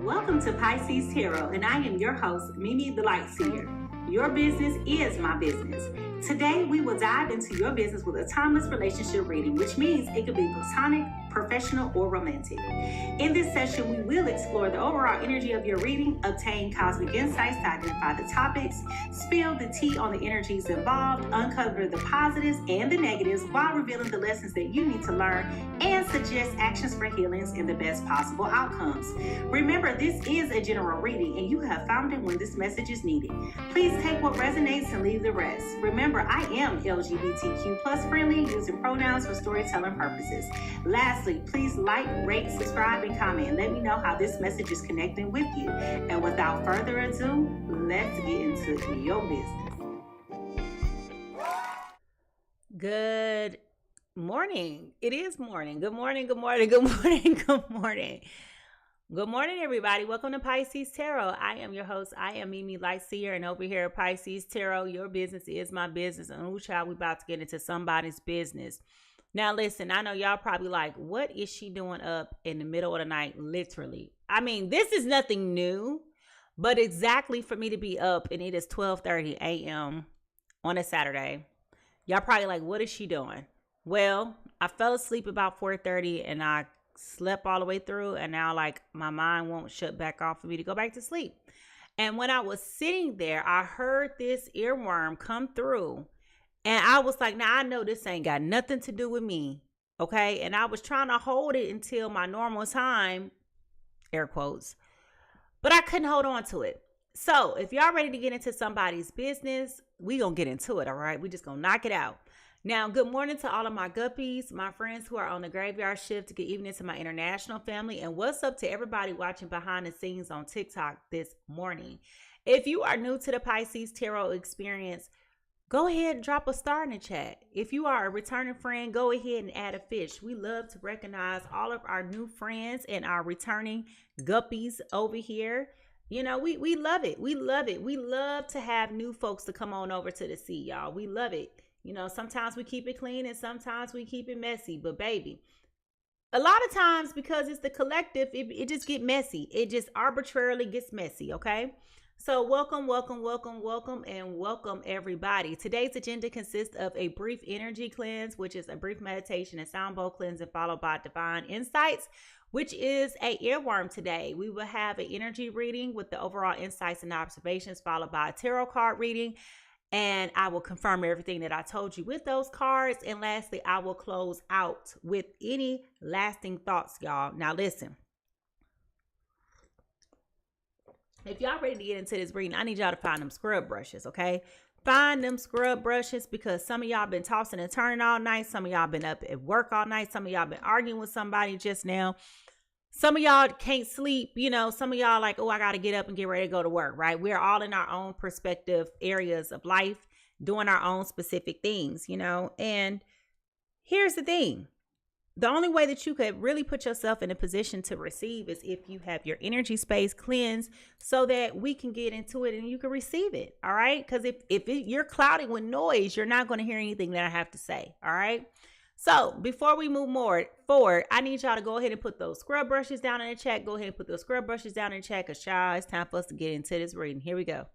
Welcome to PiSeas Tarot, and I am your host, Mimi Lightseer. Your business is my business. Today, we will dive into your business with a timeless relationship reading, which means it could be platonic, professional, or romantic. In this session, we will explore the overall energy of your reading, obtain cosmic insights to identify the topics, spill the tea on the energies involved, uncover the positives and the negatives while revealing the lessons that you need to learn, and suggest actions for healings and the best possible outcomes. Remember, this is a general reading, and you have found it when this message is needed. Please take what resonates and leave the rest. Remember, I am LGBTQ plus friendly, using pronouns for storytelling purposes. Lastly, please like, rate, subscribe, and comment. Let me know how this message is connecting with you. And without further ado, let's get into your business. Good morning. It is morning. Good morning, good morning, good morning, good morning. Good morning, everybody. Welcome to PiSeas Tarot. I am your host. I am Mimi Lightseer, and over here at PiSeas Tarot, your business is my business. And ooh, child, we about to get into somebody's business. Now, listen, I know y'all probably like, what is she doing up in the middle of the night? Literally. I mean, this is nothing new, but exactly for me to be up, and it is 12:30 a.m. on a Saturday. Y'all probably like, what is she doing? Well, I fell asleep about 4:30, and I slept all the way through, and now like my mind won't shut back off for me to go back to sleep. And when I was sitting there, I heard this earworm come through, and I was like, now I know this ain't got nothing to do with me, okay? And I was trying to hold it until my normal time, air quotes, but I couldn't hold on to it. So if y'all ready to get into somebody's business, we gonna get into it, all right? We just gonna knock it out. Now, good morning to all of my guppies, my friends who are on the graveyard shift. Good evening to my international family. And what's up to everybody watching behind the scenes on TikTok this morning. If you are new to the PiSeas Tarot experience, go ahead and drop a star in the chat. If you are a returning friend, go ahead and add a fish. We love to recognize all of our new friends and our returning guppies over here. You know, we love it. We love it. We love to have new folks to come on over to the sea, y'all. We love it. You know, sometimes we keep it clean and sometimes we keep it messy. But baby, a lot of times because it's the collective, it just get messy. It just arbitrarily gets messy, okay? So welcome, welcome, welcome, welcome, and welcome everybody. Today's agenda consists of a brief energy cleanse, which is a brief meditation and sound bowl cleanse, and followed by divine insights, which is a earworm today. We will have an energy reading with the overall insights and observations, followed by a tarot card reading. And I will confirm everything that I told you with those cards. And lastly, I will close out with any lasting thoughts, y'all. Now, listen. If y'all ready to get into this reading, I need y'all to find them scrub brushes, okay? Find them scrub brushes because some of y'all been tossing and turning all night. Some of y'all been up at work all night. Some of y'all been arguing with somebody just now. Some of y'all can't sleep, you know, some of y'all like, oh, I got to get up and get ready to go to work, right? We're all in our own perspective areas of life, doing our own specific things, you know? And here's the thing. The only way that you could really put yourself in a position to receive is if you have your energy space cleansed so that we can get into it and you can receive it, all right? Because if you're clouded with noise, you're not going to hear anything that I have to say, all right? So before we move more forward, I need y'all to go ahead and put those scrub brushes down in the chat. Go ahead and put those scrub brushes down in the chat because, y'all, it's time for us to get into this reading. Here we go.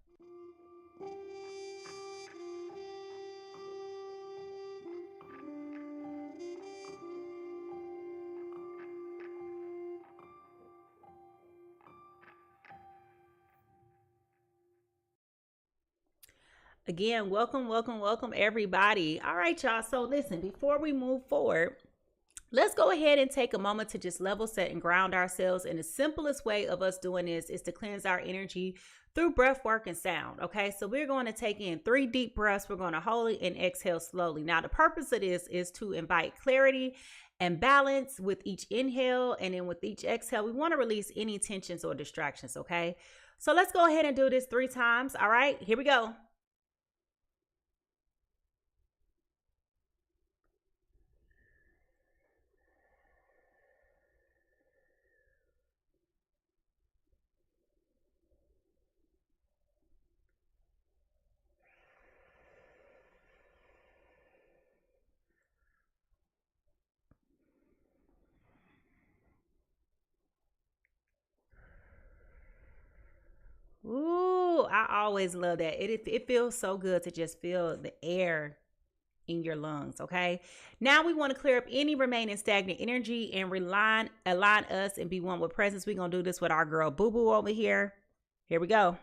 Again, welcome, welcome, welcome, everybody. All right, y'all. So listen, before we move forward, let's go ahead and take a moment to just level set and ground ourselves. And the simplest way of us doing this is to cleanse our energy through breath work and sound. Okay, so we're going to take in 3 deep breaths. We're going to hold it and exhale slowly. Now, the purpose of this is to invite clarity and balance with each inhale. And then with each exhale, we want to release any tensions or distractions. Okay, so let's go ahead and do this 3 times. All right, here we go. I always love that. It feels so good to just feel the air in your lungs. Okay. Now we want to clear up any remaining stagnant energy and align us and be one with presence. We're going to do this with our girl Boo Boo over here. Here we go.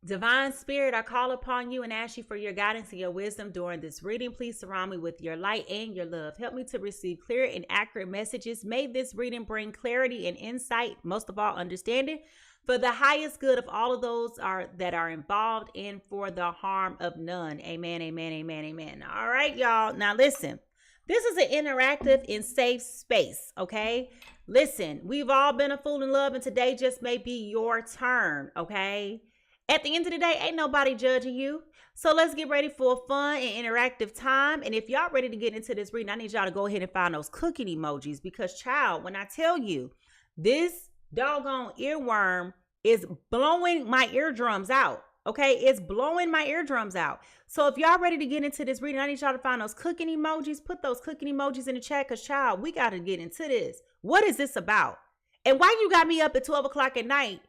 Divine Spirit, I call upon you and ask you for your guidance and your wisdom during this reading. Please surround me with your light and your love. Help me to receive clear and accurate messages. May this reading bring clarity and insight, most of all, understanding, for the highest good of all of those that are involved and for the harm of none. Amen, amen, amen, amen. All right, y'all. Now listen. This is an interactive and safe space, okay? Listen, we've all been a fool in love, and today just may be your turn, okay? At the end of the day, ain't nobody judging you. So let's get ready for a fun and interactive time. And if y'all ready to get into this reading, I need y'all to go ahead and find those cooking emojis, because, child, when I tell you this doggone earworm is blowing my eardrums out. Okay, it's blowing my eardrums out. So if y'all ready to get into this reading, I need y'all to find those cooking emojis. Put those cooking emojis in the chat, because, child, we got to get into this. What is this about? And why you got me up at 12 o'clock at night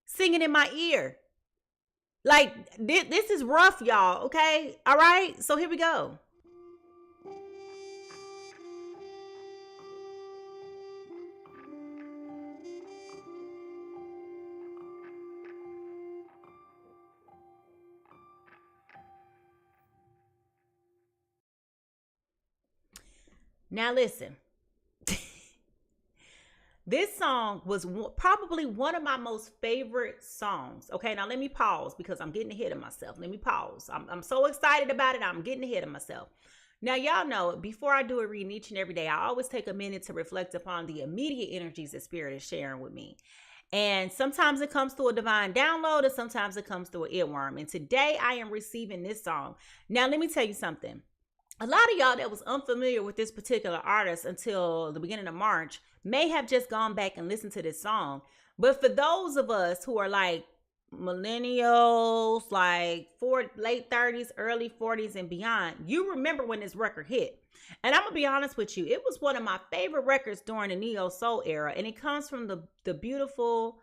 singing in my ear? Like, this is rough, y'all, okay? All right, so here we go. Now listen, this song was probably one of my most favorite songs. Okay, now let me pause because I'm getting ahead of myself. Let me pause. I'm so excited about it. I'm getting ahead of myself. Now, y'all know, before I do a reading each and every day, I always take a minute to reflect upon the immediate energies that Spirit is sharing with me. And sometimes it comes through a divine download, and sometimes it comes through an earworm. And today I am receiving this song. Now, let me tell you something. A lot of y'all that was unfamiliar with this particular artist until the beginning of March may have just gone back and listened to this song. But for those of us who are like millennials, like late 30s, early 40s and beyond, you remember when this record hit. And I'm going to be honest with you, it was one of my favorite records during the neo soul era. And it comes from the beautiful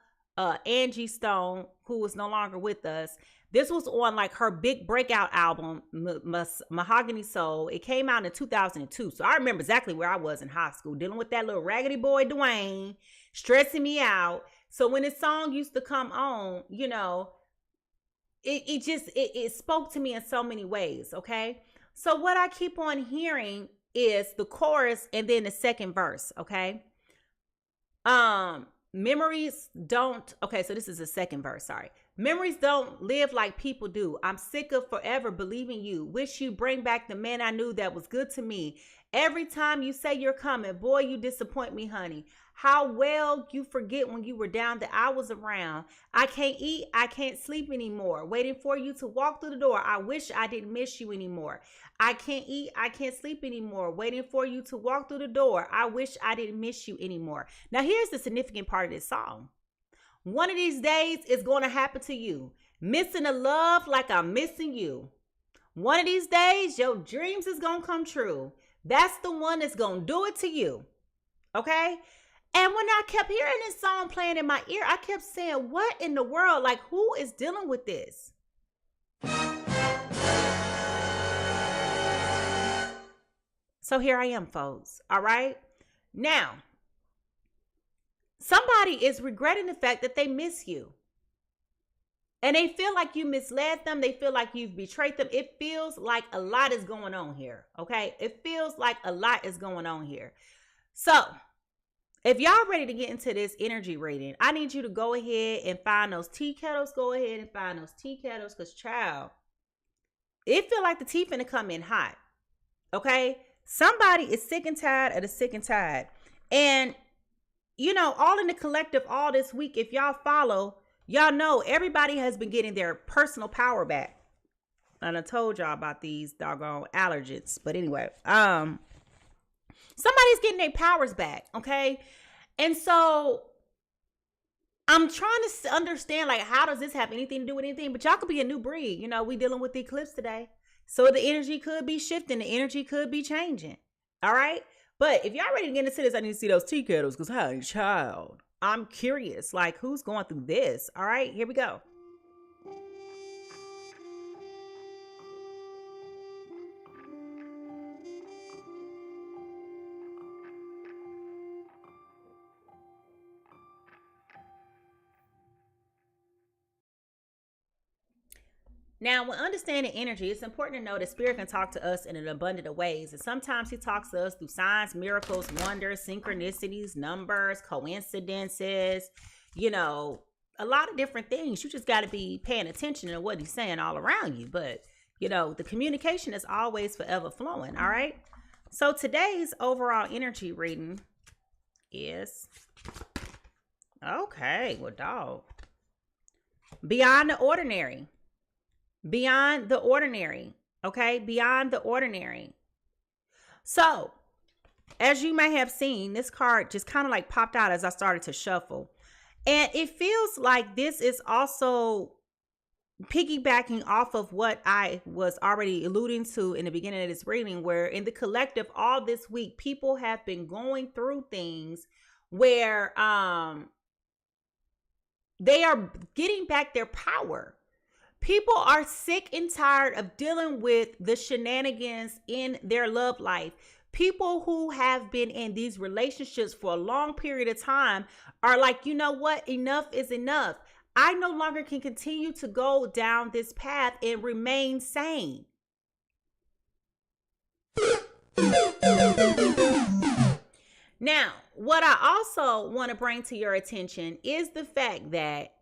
Angie Stone, who is no longer with us. This was on like her big breakout album, Mahogany Soul. It came out in 2002. So I remember exactly where I was in high school, dealing with that little raggedy boy, Dwayne, stressing me out. So when this song used to come on, you know, it spoke to me in so many ways. Okay. So what I keep on hearing is the chorus and then the second verse. Okay. Memories don't. Okay. So this is the second verse. Sorry. Memories don't live like people do. I'm sick of forever believing you. Wish you bring back the man I knew that was good to me. Every time you say you're coming, boy, you disappoint me, honey. How well you forget when you were down that I was around. I can't eat, I can't sleep anymore. Waiting for you to walk through the door. I wish I didn't miss you anymore. I can't eat, I can't sleep anymore. Waiting for you to walk through the door. I wish I didn't miss you anymore. Now here's the significant part of this song. One of these days it's going to happen to you. Missing a love like I'm missing you. One of these days your dreams is going to come true. That's the one that's going to do it to you. Okay? And when I kept hearing this song playing in my ear, I kept saying, what in the world? Like, who is dealing with this? So here I am, folks. All right? Now, somebody is regretting the fact that they miss you. And they feel like you misled them. They feel like you've betrayed them. It feels like a lot is going on here. Okay? It feels like a lot is going on here. So, if y'all ready to get into this energy reading, I need you to go ahead and find those tea kettles. Go ahead and find those tea kettles, because, child, it feel like the tea finna come in hot. Okay? Somebody is sick and tired of the sick and tired. And, you know, all in the collective all this week, if y'all follow, y'all know everybody has been getting their personal power back. And I told y'all about these doggone allergens. But anyway, somebody's getting their powers back, okay? And so I'm trying to understand, like, how does this have anything to do with anything? But y'all could be a new breed. You know, we dealing with the eclipse today. So the energy could be shifting. The energy could be changing. All right. But if y'all ready to get into this, I need to see those tea kettles because, hey, child, I'm curious, like, who's going through this? All right, here we go. Now, when understanding energy, it's important to know that Spirit can talk to us in an abundant of ways. And sometimes he talks to us through signs, miracles, wonders, synchronicities, numbers, coincidences, you know, a lot of different things. You just got to be paying attention to what he's saying all around you. But, you know, the communication is always forever flowing. All right. So today's overall energy reading is, okay, well, dog, beyond the ordinary. Beyond the ordinary. Okay. Beyond the ordinary. So as you may have seen, this card just kind of like popped out as I started to shuffle. And it feels like this is also piggybacking off of what I was already alluding to in the beginning of this reading, where in the collective all this week, people have been going through things where they are getting back their power. People are sick and tired of dealing with the shenanigans in their love life. People who have been in these relationships for a long period of time are like, you know what? Enough is enough. I no longer can continue to go down this path and remain sane. Now, what I also want to bring to your attention is the fact that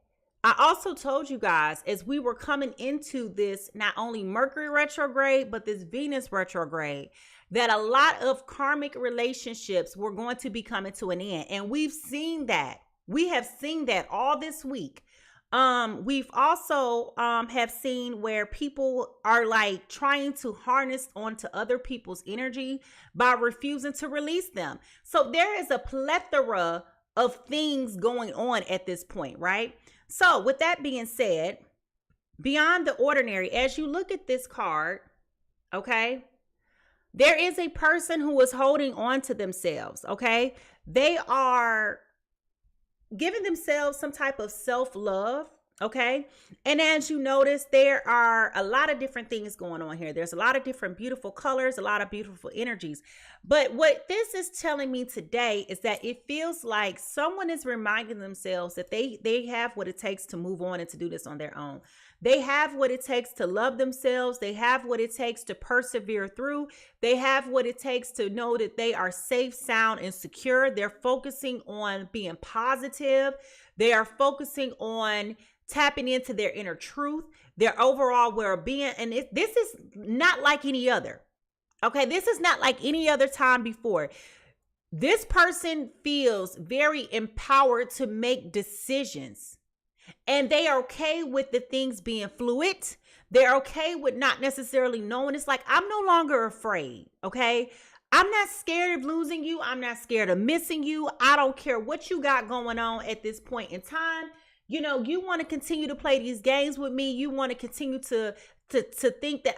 I also told you guys as we were coming into this, not only Mercury retrograde, but this Venus retrograde, that a lot of karmic relationships were going to be coming to an end. And we've seen that. We have seen that all this week. We've also have seen where people are like trying to harness onto other people's energy by refusing to release them. So there is a plethora of things going on at this point, right? So with that being said, beyond the ordinary, as you look at this card, okay, there is a person who is holding on to themselves, okay? They are giving themselves some type of self-love, okay? And as you notice, there are a lot of different things going on here. There's a lot of different beautiful colors, a lot of beautiful energies. But what this is telling me today is that it feels like someone is reminding themselves that they have what it takes to move on and to do this on their own. They have what it takes to love themselves. They have what it takes to persevere through. They have what it takes to know that they are safe, sound, and secure. They're focusing on being positive. They are focusing on tapping into their inner truth, their overall well-being. And this is not like any other. Okay, this is not like any other time before. This person feels very empowered to make decisions. And they are okay with the things being fluid. They're okay with not necessarily knowing. It's like, I'm no longer afraid, okay? I'm not scared of losing you. I'm not scared of missing you. I don't care what you got going on at this point in time. You know, you want to continue to play these games with me. You want to continue to think that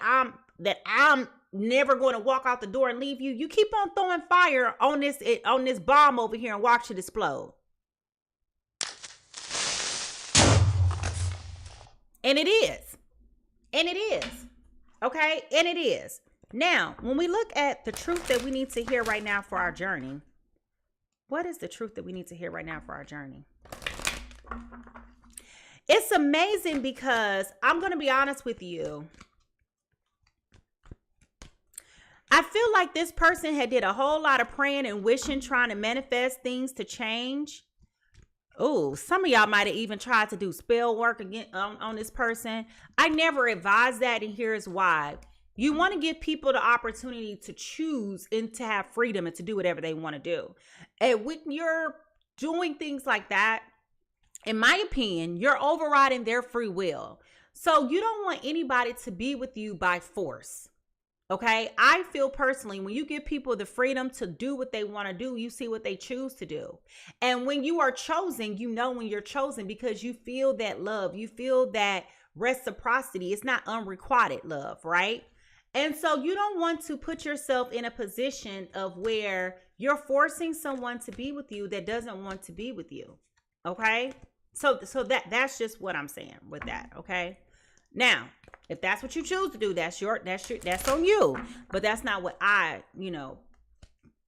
I'm never going to walk out the door and leave you. You keep on throwing fire on this bomb over here and watch it explode. And it is. And it is. Okay? And it is. Now, when we look at the truth that we need to hear right now for our journey, what is the truth that we need to hear right now for our journey? It's amazing because I'm going to be honest with you. I feel like this person had did a whole lot of praying and wishing, trying to manifest things to change. Oh, some of y'all might have even tried to do spell work again on this person. I never advise that, and here's why. You want to give people the opportunity to choose and to have freedom and to do whatever they want to do. And when you're doing things like that, in my opinion, you're overriding their free will. So you don't want anybody to be with you by force. Okay, I feel personally, when you give people the freedom to do what they want to do, you see what they choose to do. And when you are chosen, you know when you're chosen because you feel that love, you feel that reciprocity. It's not unrequited love, right? And so you don't want to put yourself in a position of where you're forcing someone to be with you that doesn't want to be with you. Okay? So that's just what I'm saying with that, okay? Now, if that's what you choose to do, that's on you. But that's not what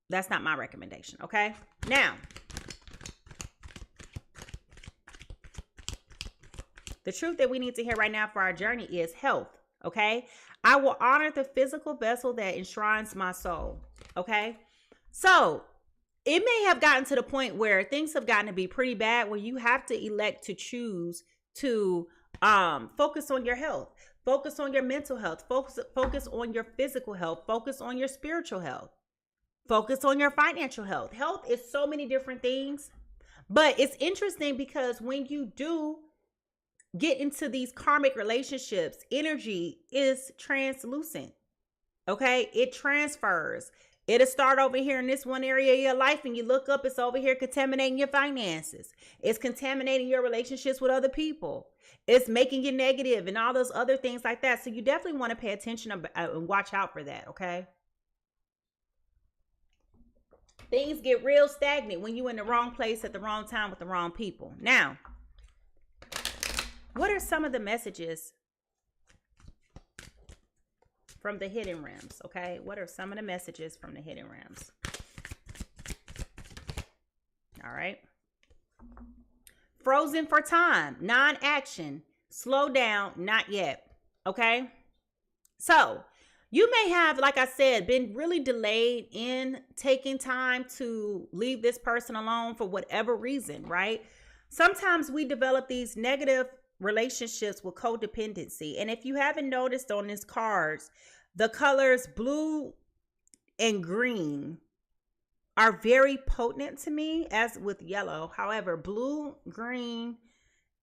that's not my recommendation, okay? Now, the truth that we need to hear right now for our journey is health, okay? I will honor the physical vessel that enshrines my soul, okay? So, it may have gotten to the point where things have gotten to be pretty bad where you have to elect to choose to focus on your health, focus on your mental health, focus on your physical health, focus on your spiritual health, focus on your financial health. Health is so many different things, but it's interesting because when you do get into these karmic relationships, energy is translucent. Okay, it transfers. It'll start over here in this one area of your life, and you look up, it's over here contaminating your finances. It's contaminating your relationships with other people. It's making you negative and all those other things like that. So you definitely want to pay attention and watch out for that, okay? Things get real stagnant when you're in the wrong place at the wrong time with the wrong people. Now, what are some of the messages from the hidden realms, okay? What are some of the messages from the hidden realms? All right. Frozen for time, non-action, slow down, not yet, okay? So, you may have, like I said, been really delayed in taking time to leave this person alone for whatever reason, right? Sometimes we develop these negative relationships with codependency. And if you haven't noticed on these cards, the colors blue and green are very potent to me, as with yellow. However, blue, green,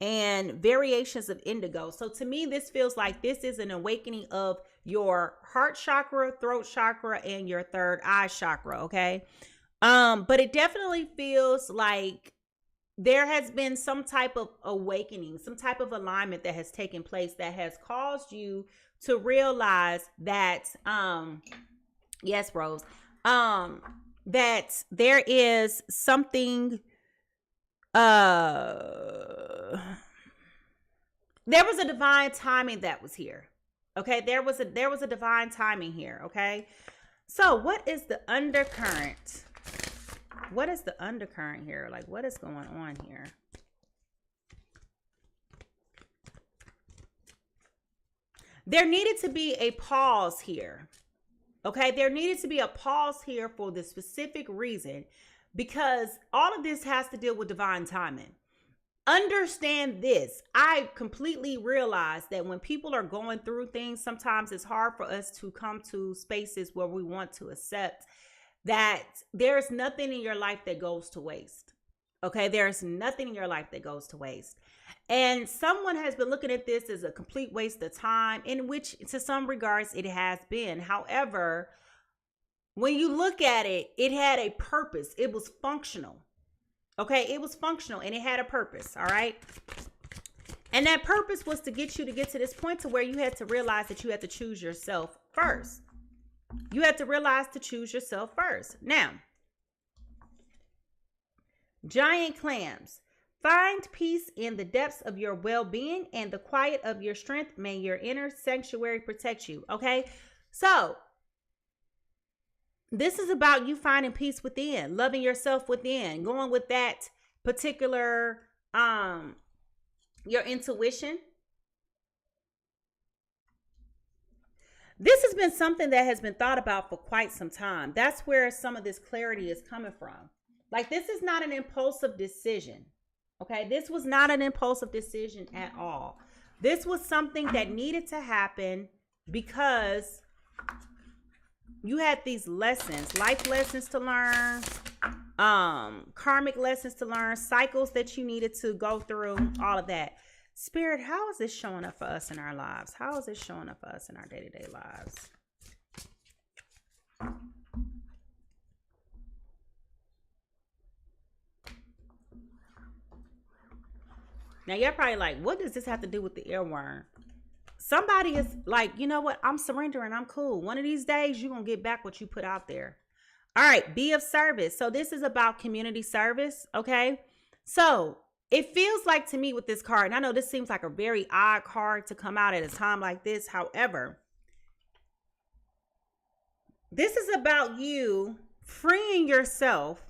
and variations of indigo. So to me, this feels like this is an awakening of your heart chakra, throat chakra, and your third eye chakra, okay? But it definitely feels like there has been some type of awakening, some type of alignment that has taken place that has caused you to realize that, yes, Rose, that there is something, there was a divine timing that was here. Okay, there was a divine timing here, okay? So what is the undercurrent? What is the undercurrent here? Like, what is going on here? There needed to be a pause here. Okay, there needed to be a pause here for the specific reason, because all of this has to deal with divine timing. Understand this. I completely realize that when people are going through things, sometimes it's hard for us to come to spaces where we want to accept that there's nothing in your life that goes to waste. Okay, there's nothing in your life that goes to waste. And someone has been looking at this as a complete waste of time, in which to some regards it has been. However, when you look at it, it had a purpose. It was functional. Okay, it was functional and it had a purpose, all right? And that purpose was to get you to get to this point to where you had to realize that you had to choose yourself first. You had to realize to choose yourself first. Now, giant clams. Find peace in the depths of your well-being and the quiet of your strength. May your inner sanctuary protect you. Okay, so this is about you finding peace within, loving yourself within, going with that particular, your intuition. This has been something that has been thought about for quite some time. That's where some of this clarity is coming from. Like, this is not an impulsive decision. Okay, this was not an impulsive decision at all. This was something that needed to happen because you had these lessons, life lessons to learn, karmic lessons to learn, cycles that you needed to go through, all of that. Spirit, how is this showing up for us in our lives? How is this showing up for us in our day-to-day lives? Now, you're probably like, what does this have to do with the earworm? Somebody is like, you know what? I'm surrendering. I'm cool. One of these days, you're going to get back what you put out there. All right. Be of service. So this is about community service. Okay. So it feels like to me with this card, and I know this seems like a very odd card to come out at a time like this. However, this is about you freeing yourself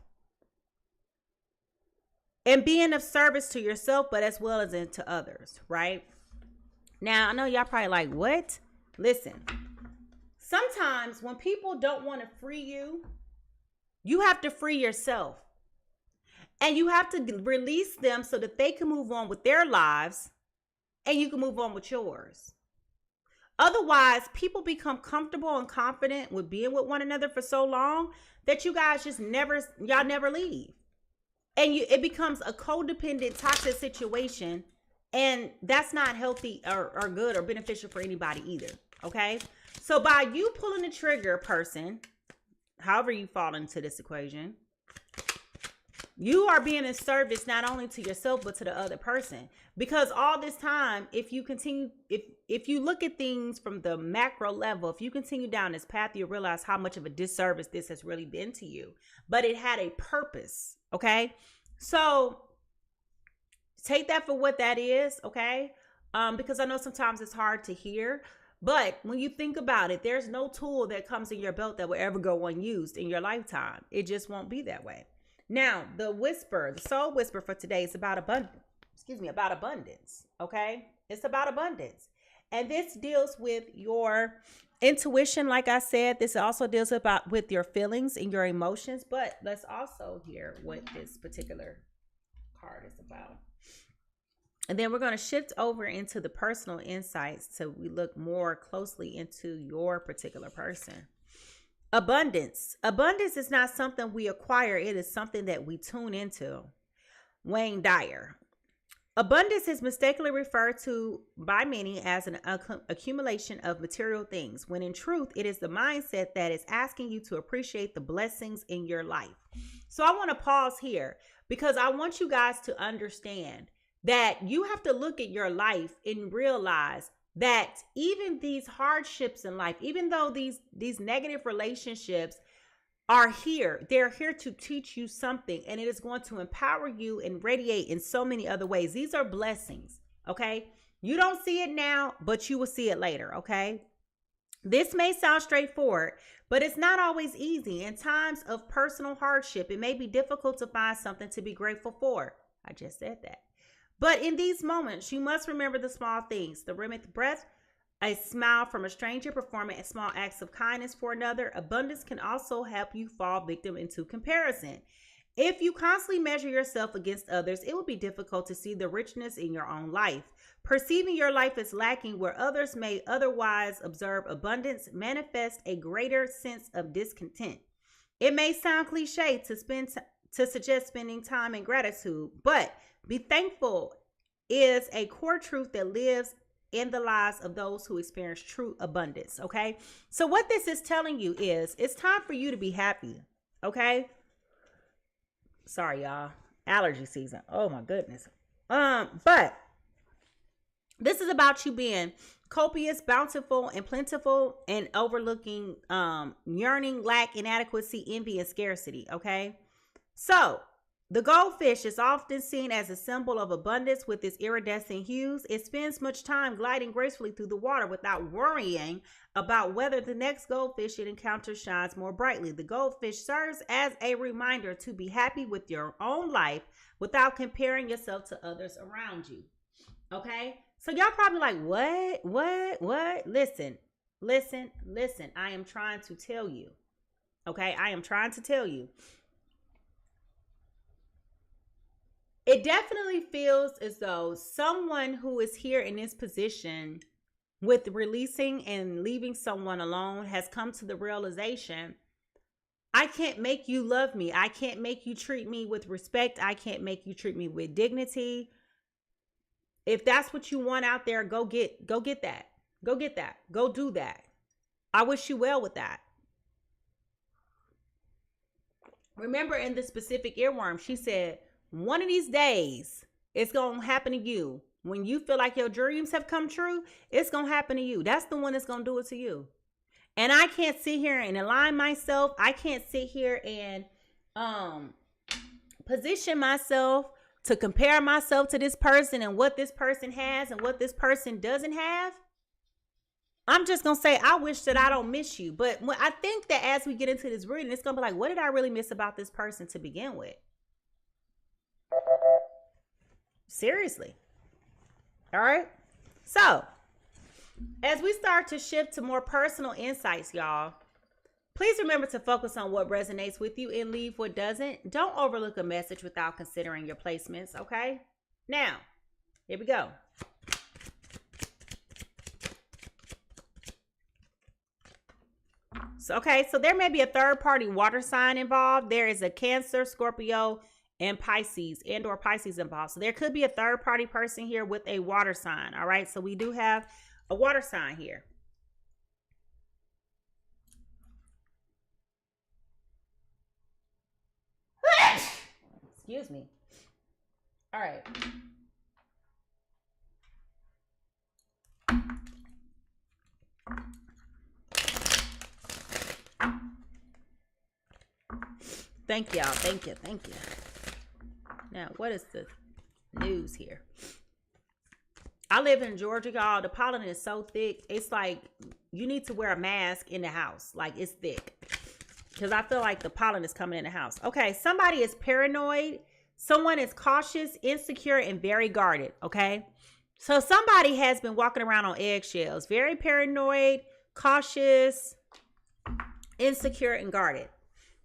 and being of service to yourself, but as well as into others, right? Now, I know y'all probably like, what? Listen, sometimes when people don't want to free you, you have to free yourself. And you have to release them so that they can move on with their lives and you can move on with yours. Otherwise, people become comfortable and confident with being with one another for so long that you guys just never leave. And it becomes a codependent, toxic situation. And that's not healthy or good or beneficial for anybody either. Okay. So by you pulling the trigger, person, however you fall into this equation, you are being in service not only to yourself, but to the other person. Because all this time, if you look at things from the macro level, if you continue down this path, you realize how much of a disservice this has really been to you. But it had a purpose. Okay. So take that for what that is. Okay. Because I know sometimes it's hard to hear. But when you think about it, there's no tool that comes in your belt that will ever go unused in your lifetime. It just won't be that way. Now, the soul whisper for today is about abundance. About abundance. Okay. It's about abundance. And this deals with your intuition. Like I said, this also deals with your feelings and your emotions, but let's also hear what this particular card is about. And then we're going to shift over into the personal insights so we look more closely into your particular person. Abundance. Abundance is not something we acquire. It is something that we tune into. Wayne Dyer. Abundance is mistakenly referred to by many as an accumulation of material things, when in truth, it is the mindset that is asking you to appreciate the blessings in your life. So I want to pause here because I want you guys to understand that you have to look at your life and realize that even these hardships in life, even though these negative relationships are here, they're here to teach you something, and it is going to empower you and radiate in so many other ways. These are blessings. Okay. You don't see it now, but you will see it later. Okay. This may sound straightforward, but it's not always easy. In times of personal hardship, it may be difficult to find something to be grateful for. I just said that. But in these moments, you must remember the small things: the rhythmic breath, a smile from a stranger, performing small acts of kindness for another. Abundance can also help you fall victim into comparison. If you constantly measure yourself against others, it will be difficult to see the richness in your own life. Perceiving your life as lacking where others may otherwise observe abundance manifests a greater sense of discontent. It may sound cliche to suggest spending time in gratitude, but be thankful is a core truth that lives in the lives of those who experience true abundance. Okay. So what this is telling you is it's time for you to be happy. Okay. Sorry, y'all. Allergy season. Oh my goodness. But this is about you being copious, bountiful, and plentiful, and overlooking yearning, lack, inadequacy, envy, and scarcity. Okay. So the goldfish is often seen as a symbol of abundance with its iridescent hues. It spends much time gliding gracefully through the water without worrying about whether the next goldfish it encounters shines more brightly. The goldfish serves as a reminder to be happy with your own life without comparing yourself to others around you. Okay? So y'all probably like, what? Listen. I am trying to tell you. Okay? I am trying to tell you. It definitely feels as though someone who is here in this position with releasing and leaving someone alone has come to the realization, I can't make you love me. I can't make you treat me with respect. I can't make you treat me with dignity. If that's what you want out there, go get that. Go get that. Go do that. I wish you well with that. Remember in the specific earworm, she said, one of these days, it's going to happen to you. When you feel like your dreams have come true, it's going to happen to you. That's the one that's going to do it to you. And I can't sit here and align myself. I can't sit here and position myself to compare myself to this person and what this person has and what this person doesn't have. I'm just going to say, I wish that I don't miss you. But when I think that as we get into this reading, it's going to be like, what did I really miss about this person to begin with? Seriously. All right. So as we start to shift to more personal insights, y'all, please remember to focus on what resonates with you and leave what doesn't. Don't overlook a message without considering your placements. Okay. Now, here we go. So there may be a third party water sign involved. There is a Cancer, Scorpio, and Pisces or Pisces involved. So there could be a third party person here with a water sign. All right. So we do have a water sign here. Excuse me. All right. Thank y'all. Thank you. Thank you. Now, what is the news here? I live in Georgia, y'all. The pollen is so thick. It's like you need to wear a mask in the house. Like, it's thick. Because I feel like the pollen is coming in the house. Okay, somebody is paranoid. Someone is cautious, insecure, and very guarded. Okay? So somebody has been walking around on eggshells. Very paranoid, cautious, insecure, and guarded.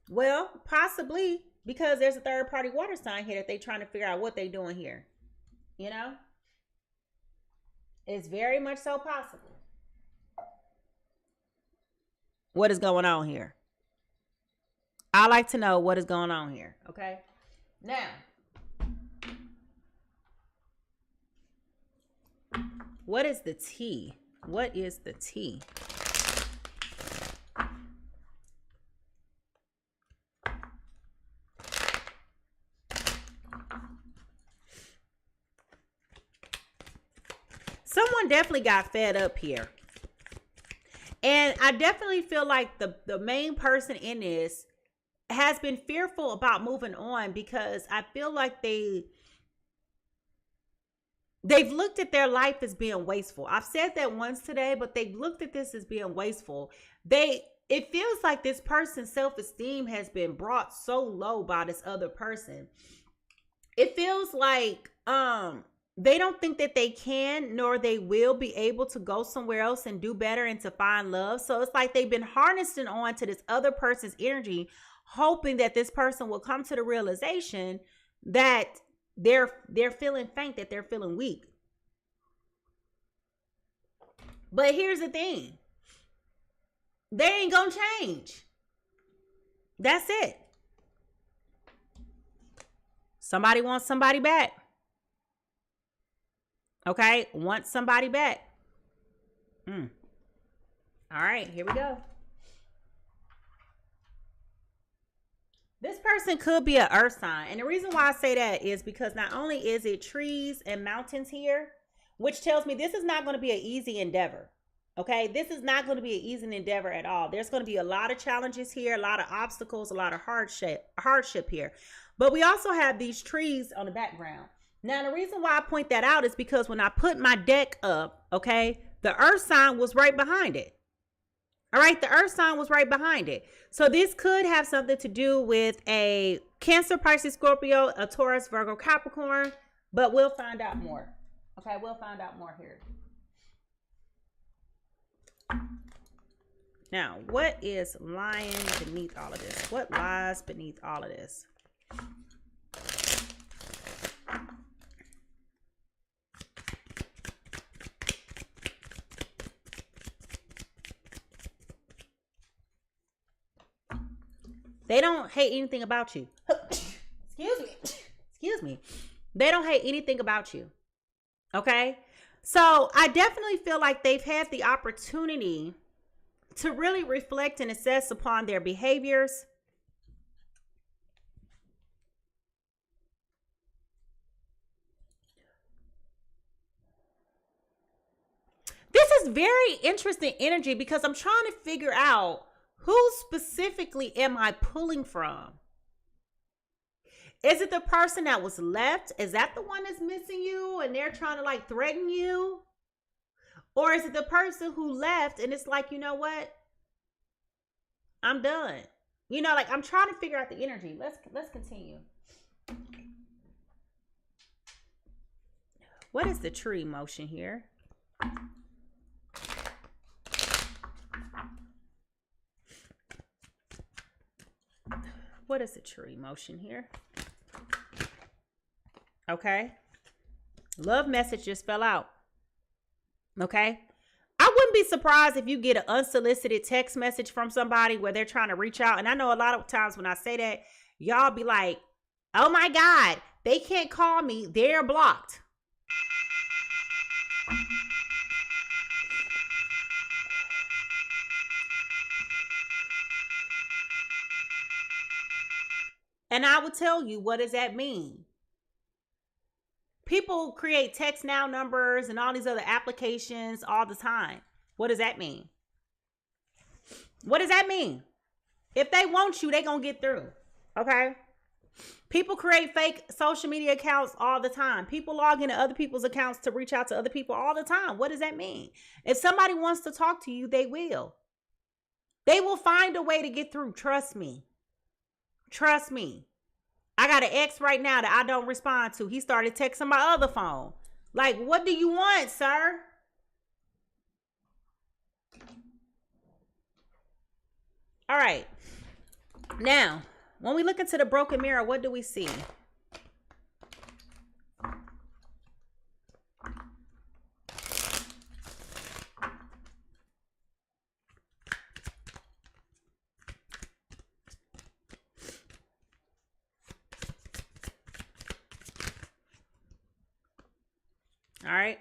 Well, possibly because there's a third party water sign here that they're trying to figure out what they're doing here. You know? It's very much so possible. What is going on here? I like to know what is going on here. Okay. Now, what is the tea? What is the tea? Someone definitely got fed up here. And I definitely feel like the main person in this has been fearful about moving on because I feel like they've looked at their life as being wasteful. I've said that once today, but they've looked at this as being wasteful. It feels like this person's self-esteem has been brought so low by this other person. It feels like they don't think that they can nor they will be able to go somewhere else and do better and to find love. So it's like they've been harnessing on to this other person's energy, hoping that this person will come to the realization that they're feeling faint, that they're feeling weak. But here's the thing. They ain't gonna change. That's it. Somebody wants somebody back. Okay, want somebody back. All right, here we go. This person could be an earth sign. And the reason why I say that is because not only is it trees and mountains here, which tells me this is not going to be an easy endeavor. Okay, this is not going to be an easy endeavor at all. There's going to be a lot of challenges here, a lot of obstacles, a lot of hardship here. But we also have these trees on the background. Now, the reason why I point that out is because when I put my deck up, okay, the earth sign was right behind it. All right, the earth sign was right behind it. So this could have something to do with a Cancer, Pisces, Scorpio, a Taurus, Virgo, Capricorn, but we'll find out more. Okay, we'll find out more here. Now, what is lying beneath all of this? What lies beneath all of this? They don't hate anything about you. Excuse me. They don't hate anything about you. Okay? So I definitely feel like they've had the opportunity to really reflect and assess upon their behaviors. is very interesting energy because I'm trying to figure out who specifically am I pulling from? Is it the person that was left? Is that the one that's missing you and they're trying to like threaten you? Or is it the person who left and it's like, you know what? I'm done. You know, like I'm trying to figure out the energy. Let's continue. What is the true emotion here? What is the true emotion here? Okay. Love message just fell out. Okay. I wouldn't be surprised if you get an unsolicited text message from somebody where they're trying to reach out. And I know a lot of times when I say that, y'all be like, oh my God, they can't call me. They're blocked. And I will tell you, what does that mean? People create text now numbers and all these other applications all the time. What does that mean? What does that mean? If they want you, they're going to get through. Okay? People create fake social media accounts all the time. People log into other people's accounts to reach out to other people all the time. What does that mean? If somebody wants to talk to you, they will. They will find a way to get through. Trust me. Trust me. I got an ex right now that I don't respond to. He started texting my other phone. Like, what do you want, sir? All right. Now, when we look into the broken mirror, what do we see? All right.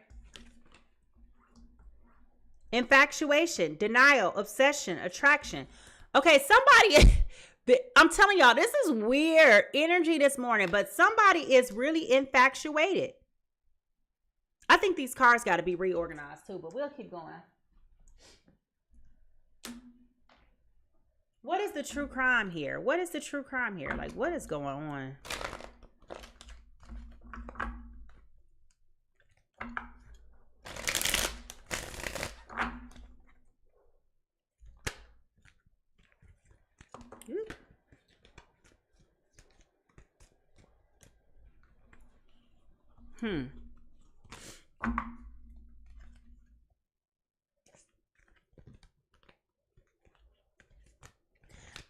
Infatuation, denial, obsession, attraction. Okay, somebody, I'm telling y'all, this is weird energy this morning, but somebody is really infatuated. I think these cards got to be reorganized too, but we'll keep going. What is the true crime here? What is the true crime here? Like, what is going on?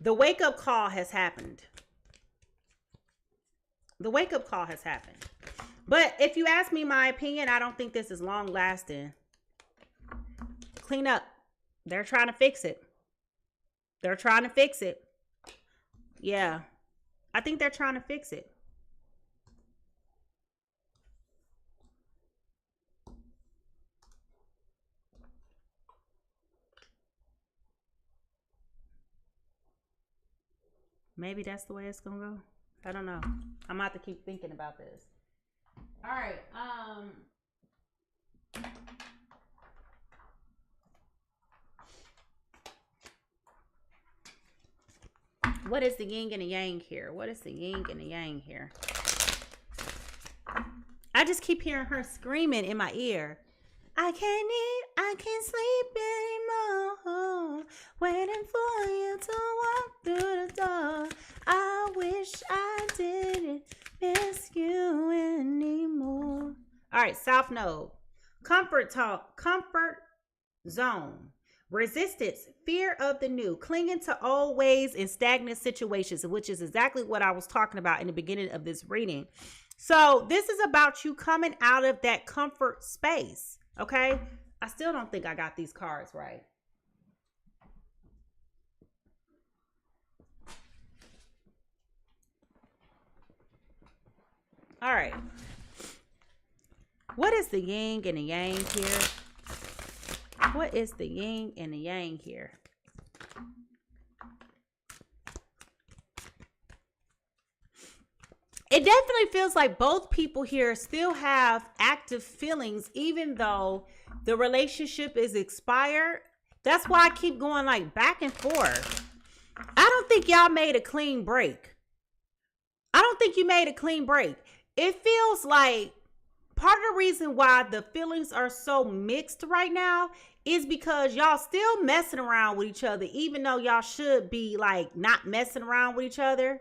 The wake-up call has happened. The wake-up call has happened. But if you ask me my opinion, I don't think this is long-lasting. Clean up. They're trying to fix it. They're trying to fix it. Yeah. I think they're trying to fix it. Maybe that's the way it's gonna go. I don't know. I'm about to keep thinking about this. All right. What is the yin and the yang here? What is the yin and the yang here? I just keep hearing her screaming in my ear. I can't eat, I can't sleep anymore. Waiting for you to walk through the door. I wish I didn't miss you anymore. All right, South Node. Comfort zone. Resistance, fear of the new, clinging to old ways and stagnant situations, which is exactly what I was talking about in the beginning of this reading. So this is about you coming out of that comfort space. Okay, I still don't think I got these cards right. All right. What is the yin and the yang here? What is the yin and the yang here? it definitely feels like both people here still have active feelings, even though the relationship is expired. That's why I keep going like back and forth. I don't think y'all made a clean break. I don't think you made a clean break. It feels like part of the reason why the feelings are so mixed right now is because y'all still messing around with each other, even though y'all should be like not messing around with each other.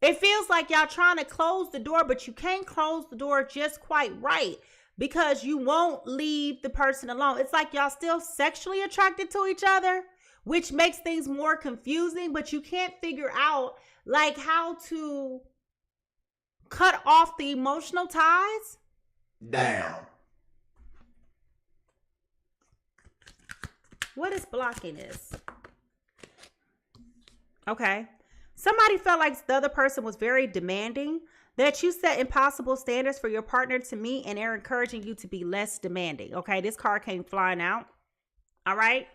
It feels like y'all trying to close the door, but you can't close the door just quite right because you won't leave the person alone. It's like y'all still sexually attracted to each other, which makes things more confusing, but you can't figure out like how to cut off the emotional ties. Down. What is blocking this? Okay. Somebody felt like the other person was very demanding, that you set impossible standards for your partner to meet and they're encouraging you to be less demanding. Okay, this card came flying out. All right.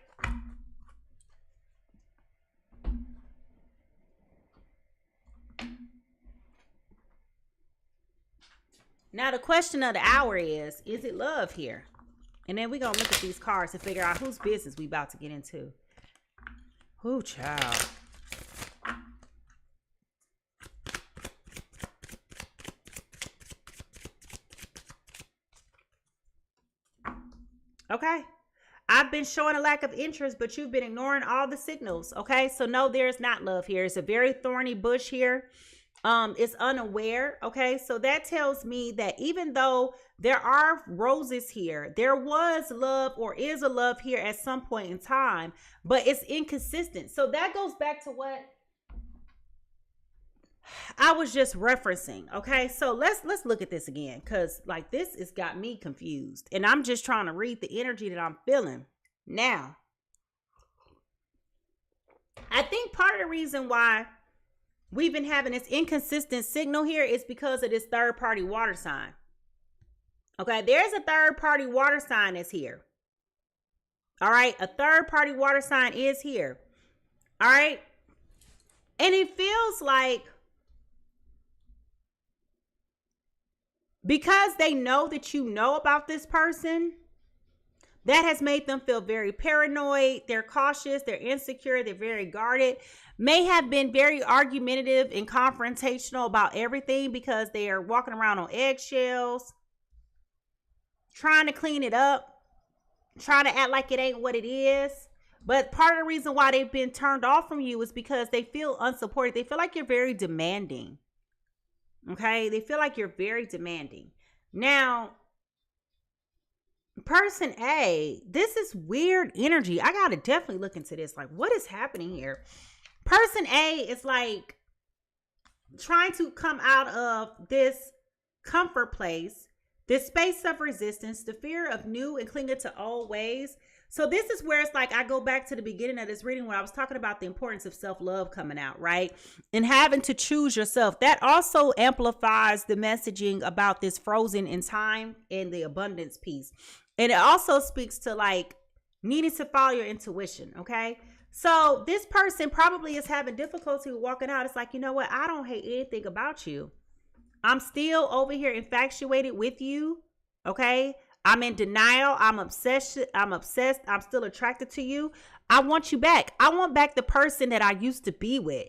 Now the question of the hour is it love here? And then we're going to look at these cards to figure out whose business we about to get into. Ooh, child. Okay. I've been showing a lack of interest, but you've been ignoring all the signals. Okay. So no, there's not love here. It's a very thorny bush here. It's unaware. Okay. So that tells me that even though there are roses here, there was love or is a love here at some point in time, but it's inconsistent. So that goes back to what I was just referencing. Okay, so let's look at this again, because like this has got me confused, and I'm just trying to read the energy that I'm feeling now. I think part of the reason why we've been having this inconsistent signal here is because of this third party water sign. Okay, there's a third party water sign that's here. All right, a third party water sign is here. All right, and it feels like because they know that you know about this person, that has made them feel very paranoid. They're cautious. They're insecure. They're very guarded. May have been very argumentative and confrontational about everything because they are walking around on eggshells, trying to clean it up, trying to act like it ain't what it is. But part of the reason why they've been turned off from you is because they feel unsupported. They feel like you're very demanding. Okay, they feel like you're very demanding. Now, person A, this is weird energy. I gotta definitely look into this. Like, what is happening here? Person A is like trying to come out of this comfort place, this space of resistance, the fear of new and clinging to old ways. So this is where it's like I go back to the beginning of this reading when I was talking about the importance of self-love coming out, right? And having to choose yourself. That also amplifies the messaging about this frozen in time and the abundance piece. And it also speaks to like needing to follow your intuition, okay? So this person probably is having difficulty walking out. It's like, you know what? I don't hate anything about you. I'm still over here infatuated with you, okay? I'm in denial. I'm obsessed. I'm still attracted to you. I want you back. I want back the person that I used to be with.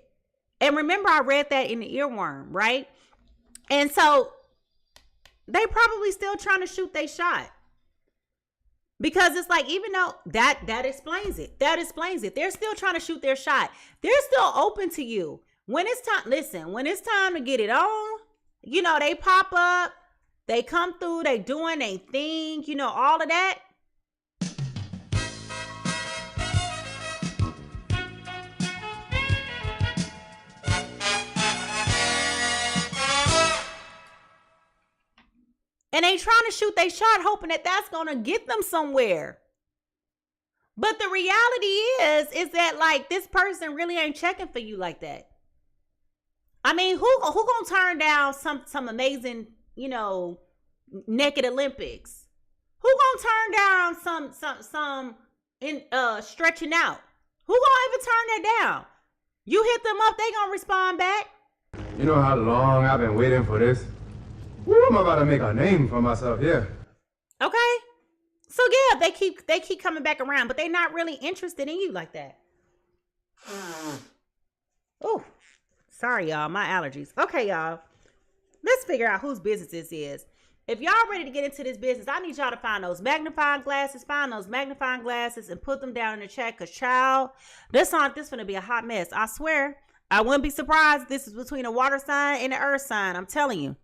And remember, I read that in the earworm, right? And so they probably still trying to shoot their shot. Because it's like, even though that explains it. That explains it. They're still trying to shoot their shot. They're still open to you. When it's time, listen, when it's time to get it on, you know, they pop up. They come through, they doing their thing, you know, all of that. And they trying to shoot their shot, hoping that that's going to get them somewhere. But the reality is that like this person really ain't checking for you like that. I mean, who gonna turn down some amazing, you know, naked Olympics? Who gonna turn down some stretching out? Who gonna ever turn that down? You hit them up, they gonna respond back. You know how long I've been waiting for this? Woo, I'm about to make a name for myself here. Okay. So yeah, they keep coming back around, but they're not really interested in you like that. Oh, sorry, y'all. My allergies. Okay, y'all. Let's figure out whose business this is. If y'all ready to get into this business, I need y'all to find those magnifying glasses, and put them down in the chat. Cause child, this gonna be a hot mess. I swear. I wouldn't be surprised if this is between a water sign and an earth sign. I'm telling you.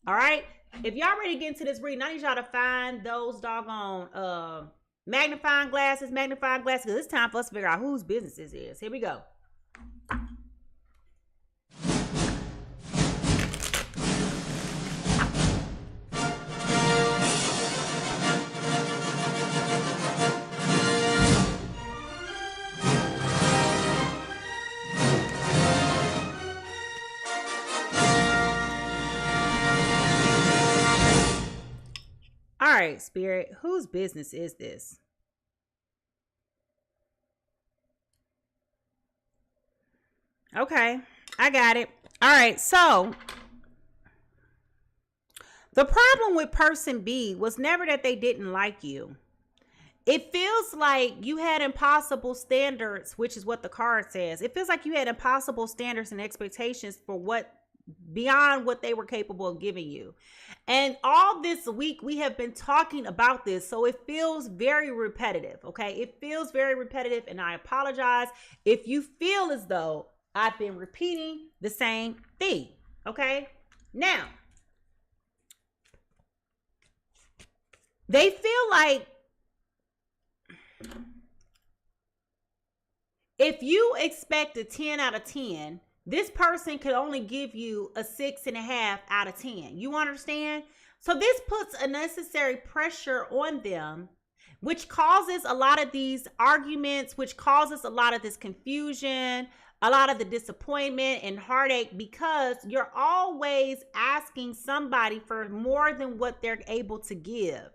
All right. If y'all ready to get into this reading, I need y'all to find those doggone magnifying glasses. Cause it's time for us to figure out whose business this is. Here we go. All right, Spirit, whose business is this? Okay, I got it. All right, so the problem with person B was never that they didn't like you. It feels like you had impossible standards, which is what the card says. It feels like you had impossible standards and expectations for what beyond what they were capable of giving you. And all this week we have been talking about this, so it feels very repetitive. Okay, it feels very repetitive, and I apologize if you feel as though I've been repeating the same thing. Okay, now they feel like if you expect a 10 out of 10, this person could only give you a 6.5 out of 10. You understand? So this puts unnecessary pressure on them, which causes a lot of these arguments, which causes a lot of this confusion, a lot of the disappointment and heartache, because you're always asking somebody for more than what they're able to give.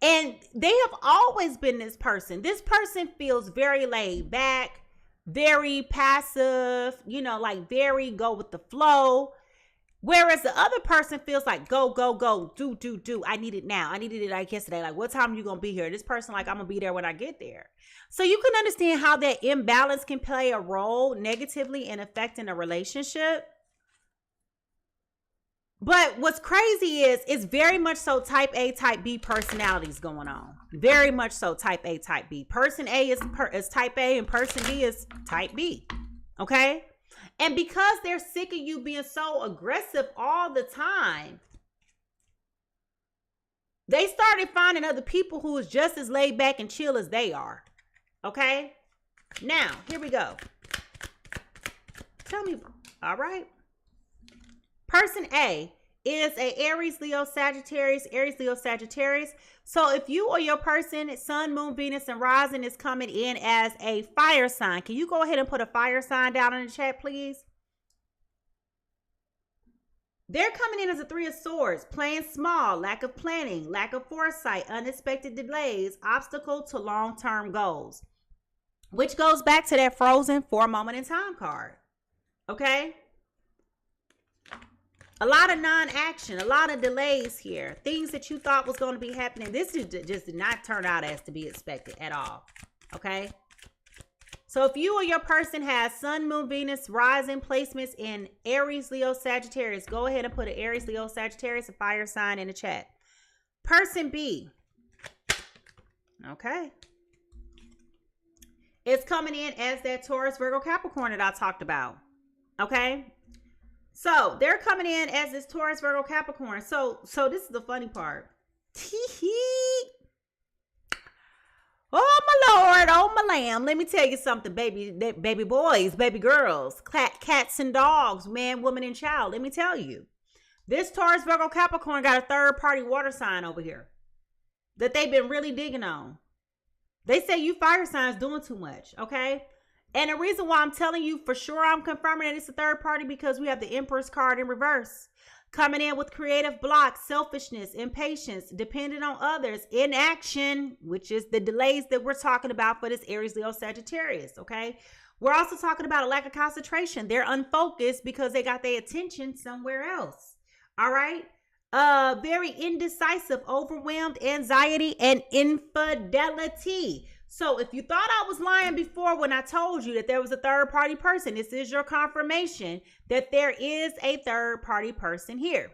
And they have always been this person. This person feels very laid back, very passive, you know, like very go with the flow. Whereas the other person feels like go, go, go, do. I need it now. I needed it like yesterday. Like, what time are you going to be here? This person like, I'm going to be there when I get there. So you can understand how that imbalance can play a role negatively in affecting a relationship. But what's crazy is it's very much so type A, type B personalities going on. Very much so type A, type B. Person A is type A and person B is type B. Okay? And because they're sick of you being so aggressive all the time, they started finding other people who is just as laid back and chill as they are. Okay? Now, here we go. Tell me, all right? Person A is a Aries, Leo, Sagittarius, So if you or your person, Sun, Moon, Venus, and Rising is coming in as a fire sign, can you go ahead and put a fire sign down in the chat, please? They're coming in as a 3 of Swords, playing small, lack of planning, lack of foresight, unexpected delays, obstacle to long-term goals, which goes back to that frozen for a moment in time card. Okay? A lot of non-action, a lot of delays here. Things that you thought was going to be happening. This just did not turn out as to be expected at all. Okay? So if you or your person has Sun, Moon, Venus, Rising placements in Aries, Leo, Sagittarius, go ahead and put an Aries, Leo, Sagittarius, a fire sign in the chat. Person B. Okay. It's coming in as that Taurus, Virgo, Capricorn that I talked about. Okay? So they're coming in as this Taurus, Virgo, Capricorn. So this is the funny part. Oh my Lord, oh my lamb. Let me tell you something, baby boys, baby girls, cats and dogs, man, woman, and child. Let me tell you, this Taurus, Virgo, Capricorn got a third-party water sign over here that they've been really digging on. They say you fire signs doing too much, okay? And the reason why I'm telling you for sure I'm confirming that it's a third party because we have the Empress card in reverse. Coming in with creative blocks, selfishness, impatience, dependent on others, inaction, which is the delays that we're talking about for this Aries, Leo, Sagittarius, okay? We're also talking about a lack of concentration. They're unfocused because they got their attention somewhere else. All right. Very indecisive, overwhelmed, anxiety, and infidelity. So if you thought I was lying before when I told you that there was a third party person, this is your confirmation that there is a third party person here.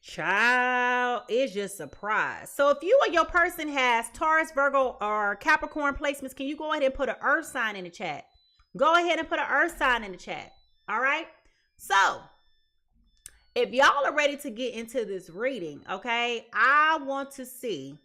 Child, is just surprised. So if you or your person has Taurus, Virgo, or Capricorn placements, can you go ahead and put an earth sign in the chat? Go ahead and put an earth sign in the chat. All right. So if y'all are ready to get into this reading, okay, I want to see.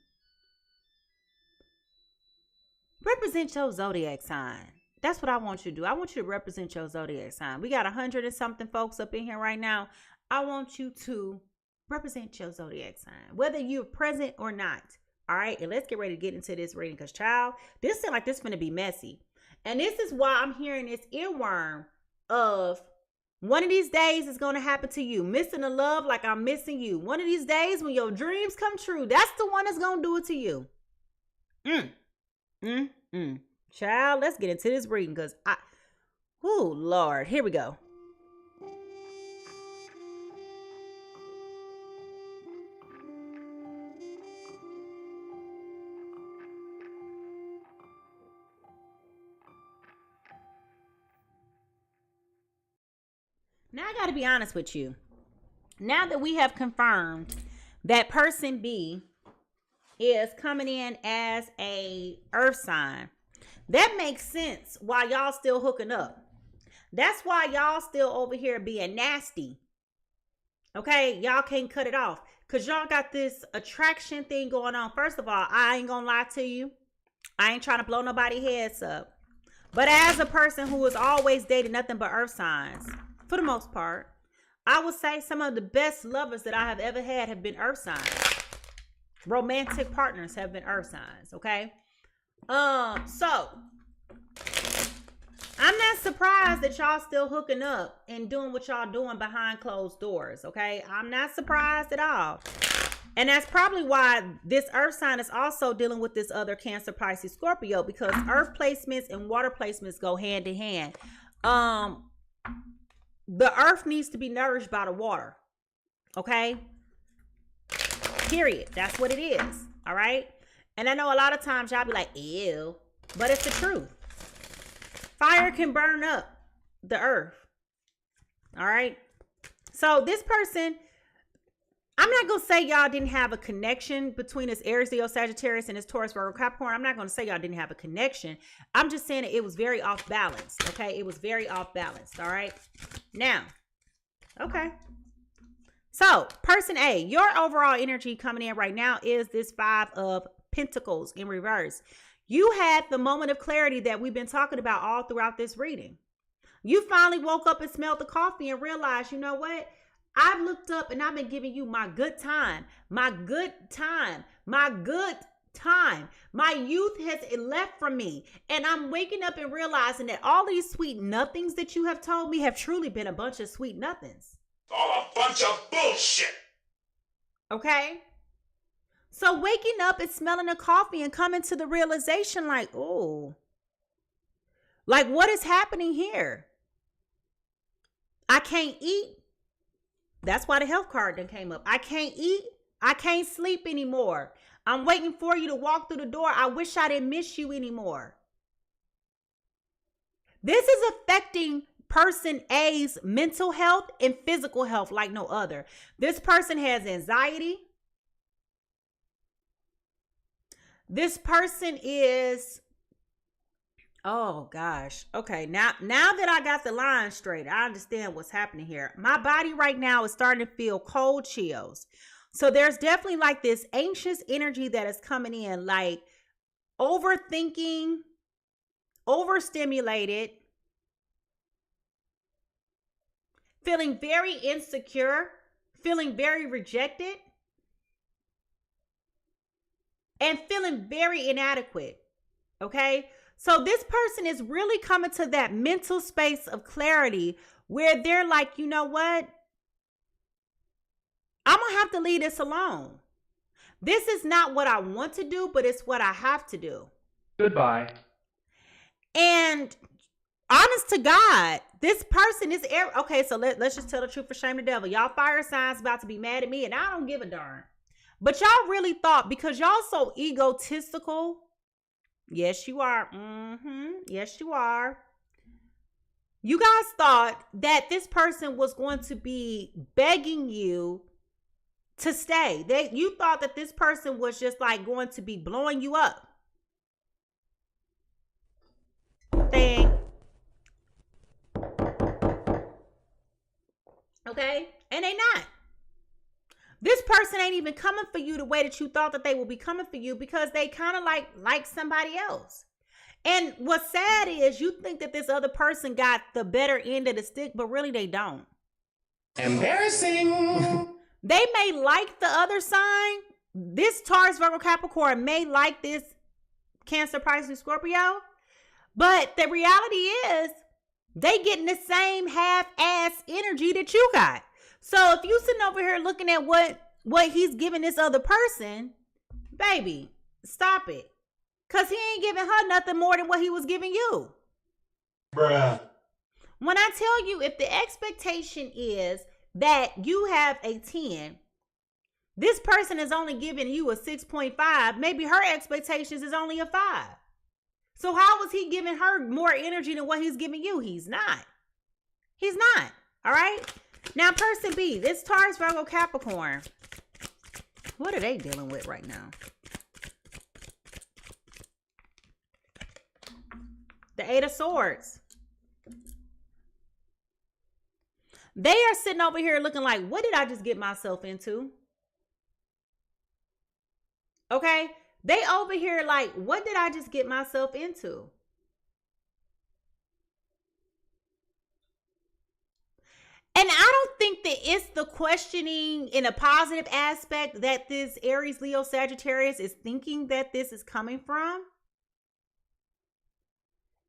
Represent your zodiac sign. That's what I want you to do. I want you to represent your zodiac sign. We got 100 and something folks up in here right now. I want you to represent your zodiac sign, whether you're present or not. All right. And let's get ready to get into this reading because, child, this seems like this is going to be messy. And this is why I'm hearing this earworm of one of these days is going to happen to you. Missing a love like I'm missing you. One of these days when your dreams come true, that's the one that's going to do it to you. Child, let's get into this reading because oh, Lord, here we go. Now, I got to be honest with you. Now that we have confirmed that person B is coming in as a earth sign, that makes sense why y'all still hooking up. That's why y'all still over here being nasty. Okay, y'all can't cut it off because y'all got this attraction thing going on. First of all, I ain't gonna lie to you. I ain't trying to blow nobody's heads up. But as a person who has always dated nothing but earth signs, for the most part, I would say some of the best lovers that I have ever had have been earth signs. Romantic partners have been earth signs, okay? So I'm not surprised that y'all still hooking up and doing what y'all doing behind closed doors, okay? I'm not surprised at all. And that's probably why this earth sign is also dealing with this other Cancer, Pisces, Scorpio, because earth placements and water placements go hand in hand. The earth needs to be nourished by the water. Okay? Period. That's what it is. All right? And I know a lot of times y'all be like, ew. But it's the truth. Fire can burn up the earth. All right? So this person, I'm not going to say y'all didn't have a connection between this Aries, Leo, Sagittarius, and this Taurus, Virgo, Capricorn. I'm not going to say y'all didn't have a connection. I'm just saying that it was very off balance. Okay? It was very off balance. All right? Now, okay. So, person A, your overall energy coming in right now is this 5 of Pentacles in reverse. You had the moment of clarity that we've been talking about all throughout this reading. You finally woke up and smelled the coffee and realized, you know what? I've looked up and I've been giving you my good time, my good time, my good time. My youth has left from me. And I'm waking up and realizing that all these sweet nothings that you have told me have truly been a bunch of sweet nothings. All a bunch of bullshit. Okay? So waking up and smelling the coffee and coming to the realization like, oh, like what is happening here? I can't eat. That's why the health card then came up. I can't eat. I can't sleep anymore. I'm waiting for you to walk through the door. I wish I didn't miss you anymore. This is affecting person A's mental health and physical health like no other. This person has anxiety. This person is, oh gosh. Okay, now that I got the line straight, I understand what's happening here. My body right now is starting to feel cold chills. So there's definitely like this anxious energy that is coming in, like overthinking, overstimulated, feeling very insecure, feeling very rejected, and feeling very inadequate. Okay? So this person is really coming to that mental space of clarity where they're like, you know what? I'm going to have to leave this alone. This is not what I want to do, but it's what I have to do. Goodbye. And honest to God, this person is okay. So let's just tell the truth for shame the devil. Y'all fire signs about to be mad at me, and I don't give a darn. But y'all really thought, because y'all so egotistical. Yes, you are. Yes, you are. You guys thought that this person was going to be begging you to stay. You thought that this person was just like going to be blowing you up. Thing. Okay? And they not. This person ain't even coming for you the way that you thought that they will be coming for you, because they kind of like somebody else. And what's sad is you think that this other person got the better end of the stick, but really they don't. Embarrassing. They may like the other sign. This Taurus, Virgo, Capricorn may like this Cancer, Pisces, Scorpio. But the reality is they getting the same half-ass energy that you got. So if you sitting over here looking at what he's giving this other person, baby, stop it. Because he ain't giving her nothing more than what he was giving you. Bruh. When I tell you, if the expectation is that you have a 10, this person is only giving you a 6.5. Maybe her expectations is only a 5. So how was he giving her more energy than what he's giving you? He's not. He's not. All right. Now, person B, this Taurus, Virgo, Capricorn. What are they dealing with right now? The 8 of Swords. They are sitting over here looking like, what did I just get myself into? Okay. They over here like, what did I just get myself into? And I don't think that it's the questioning in a positive aspect that this Aries, Leo, Sagittarius is thinking that this is coming from.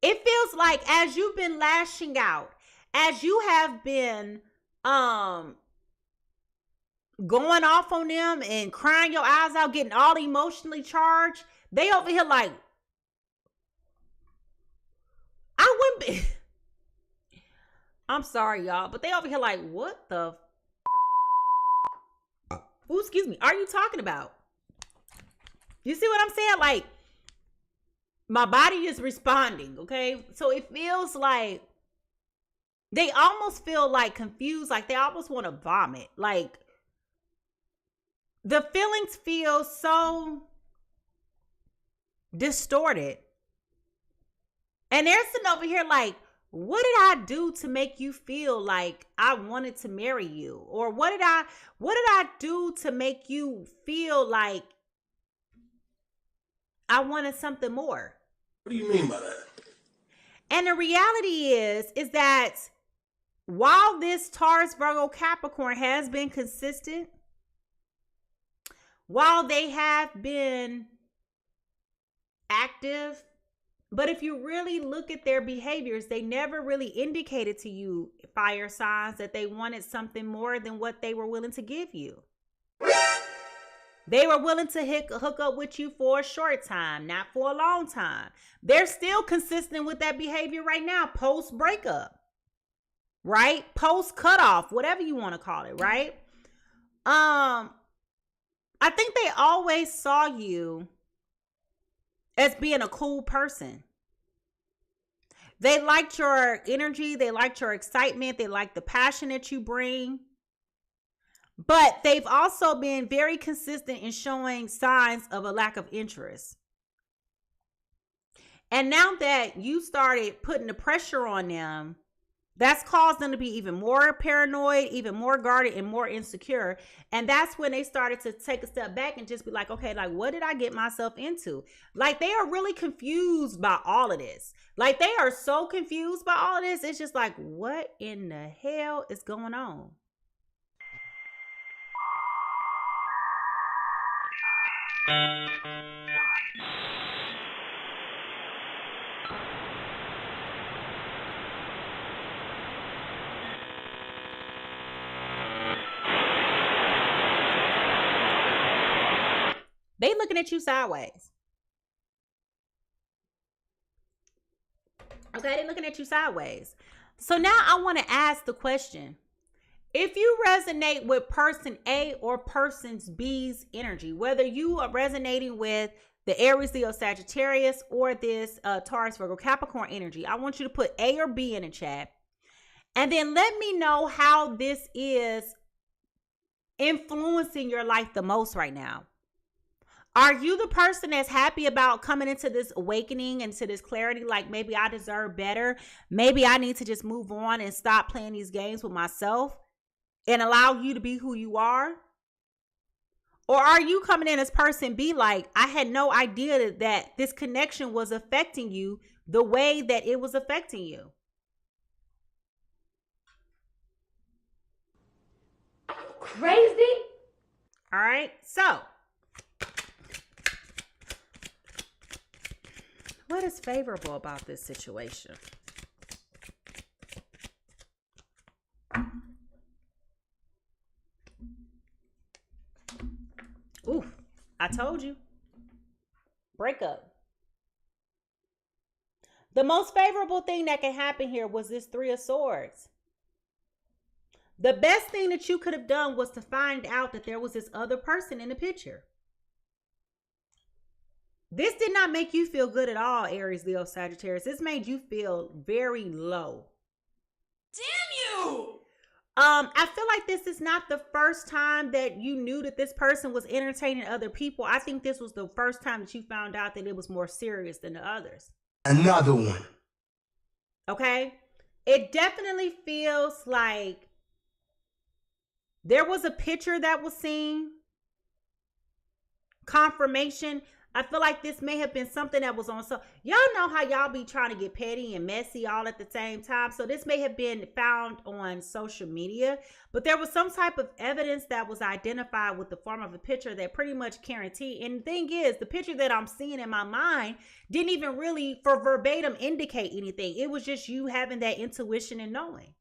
It feels like as you've been lashing out, as you have been going off on them and crying your eyes out, getting all emotionally charged, they over here like, I wouldn't be. I'm sorry, y'all, but they over here like, what the Ooh, excuse me, are you talking about? You see what I'm saying? Like, my body is responding, okay? So it feels like they almost feel like confused, like they almost want to vomit. Like, the feelings feel so distorted. And they're sitting over here like, what did I do to make you feel like I wanted to marry you? Or what did I do to make you feel like I wanted something more? What do you mean by that? And the reality is that while this Taurus, Virgo, Capricorn has been consistent, while they have been active, but if you really look at their behaviors, they never really indicated to you, fire signs, that they wanted something more than what they were willing to give you. They were willing to hook up with you for a short time, not for a long time. They're still consistent with that behavior right now, post breakup, right? Post cutoff, whatever you want to call it, right? I think they always saw you as being a cool person. They liked your energy. They liked your excitement. They liked the passion that you bring. But they've also been very consistent in showing signs of a lack of interest. And now that you started putting the pressure on them, that's caused them to be even more paranoid, even more guarded, and more insecure. And that's when they started to take a step back and just be like, okay, like, what did I get myself into? Like, they are really confused by all of this. Like, they are so confused by all of this. It's just like, what in the hell is going on? looking at you sideways. Okay, they're looking at you sideways. So now I want to ask the question. If you resonate with person A or person B's energy, whether you are resonating with the Aries, Leo, Sagittarius, or this Taurus, Virgo, Capricorn energy, I want you to put A or B in the chat. And then let me know how this is influencing your life the most right now. Are you the person that's happy about coming into this awakening, into this clarity, like maybe I deserve better? Maybe I need to just move on and stop playing these games with myself and allow you to be who you are? Or are you coming in as person B, like, I had no idea that this connection was affecting you the way that it was affecting you? Crazy? All right, so what is favorable about this situation? Ooh, I told you. Breakup. The most favorable thing that can happen here was this Three of Swords. The best thing that you could have done was to find out that there was this other person in the picture. This did not make you feel good at all, Aries, Leo, Sagittarius. This made you feel very low. Damn you! I feel like this is not the first time that you knew that this person was entertaining other people. I think this was the first time that you found out that it was more serious than the others. Another one. Okay? It definitely feels like there was a picture that was seen. Confirmation. I feel like this may have been something that was on. So y'all know how y'all be trying to get petty and messy all at the same time. So this may have been found on social media, but there was some type of evidence that was identified with the form of a picture that pretty much guaranteed. And the thing is, the picture that I'm seeing in my mind didn't even really for verbatim indicate anything. It was just you having that intuition and knowing.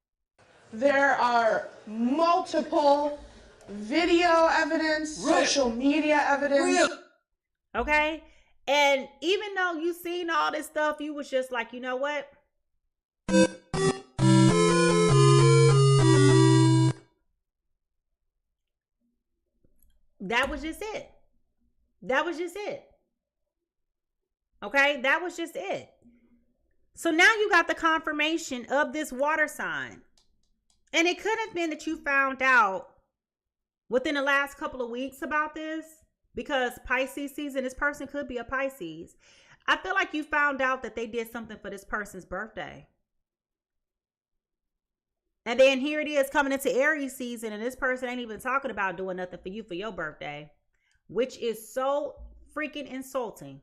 There are multiple video evidence, social media evidence. Okay. And even though you seen all this stuff, you was just like, you know what? That was just it. That was just it. Okay. That was just it. So now you got the confirmation of this water sign. And it could have been that you found out within the last couple of weeks about this. Because Pisces season, this person could be a Pisces. I feel like you found out that they did something for this person's birthday. And then here it is coming into Aries season, and this person ain't even talking about doing nothing for you for your birthday, which is so freaking insulting.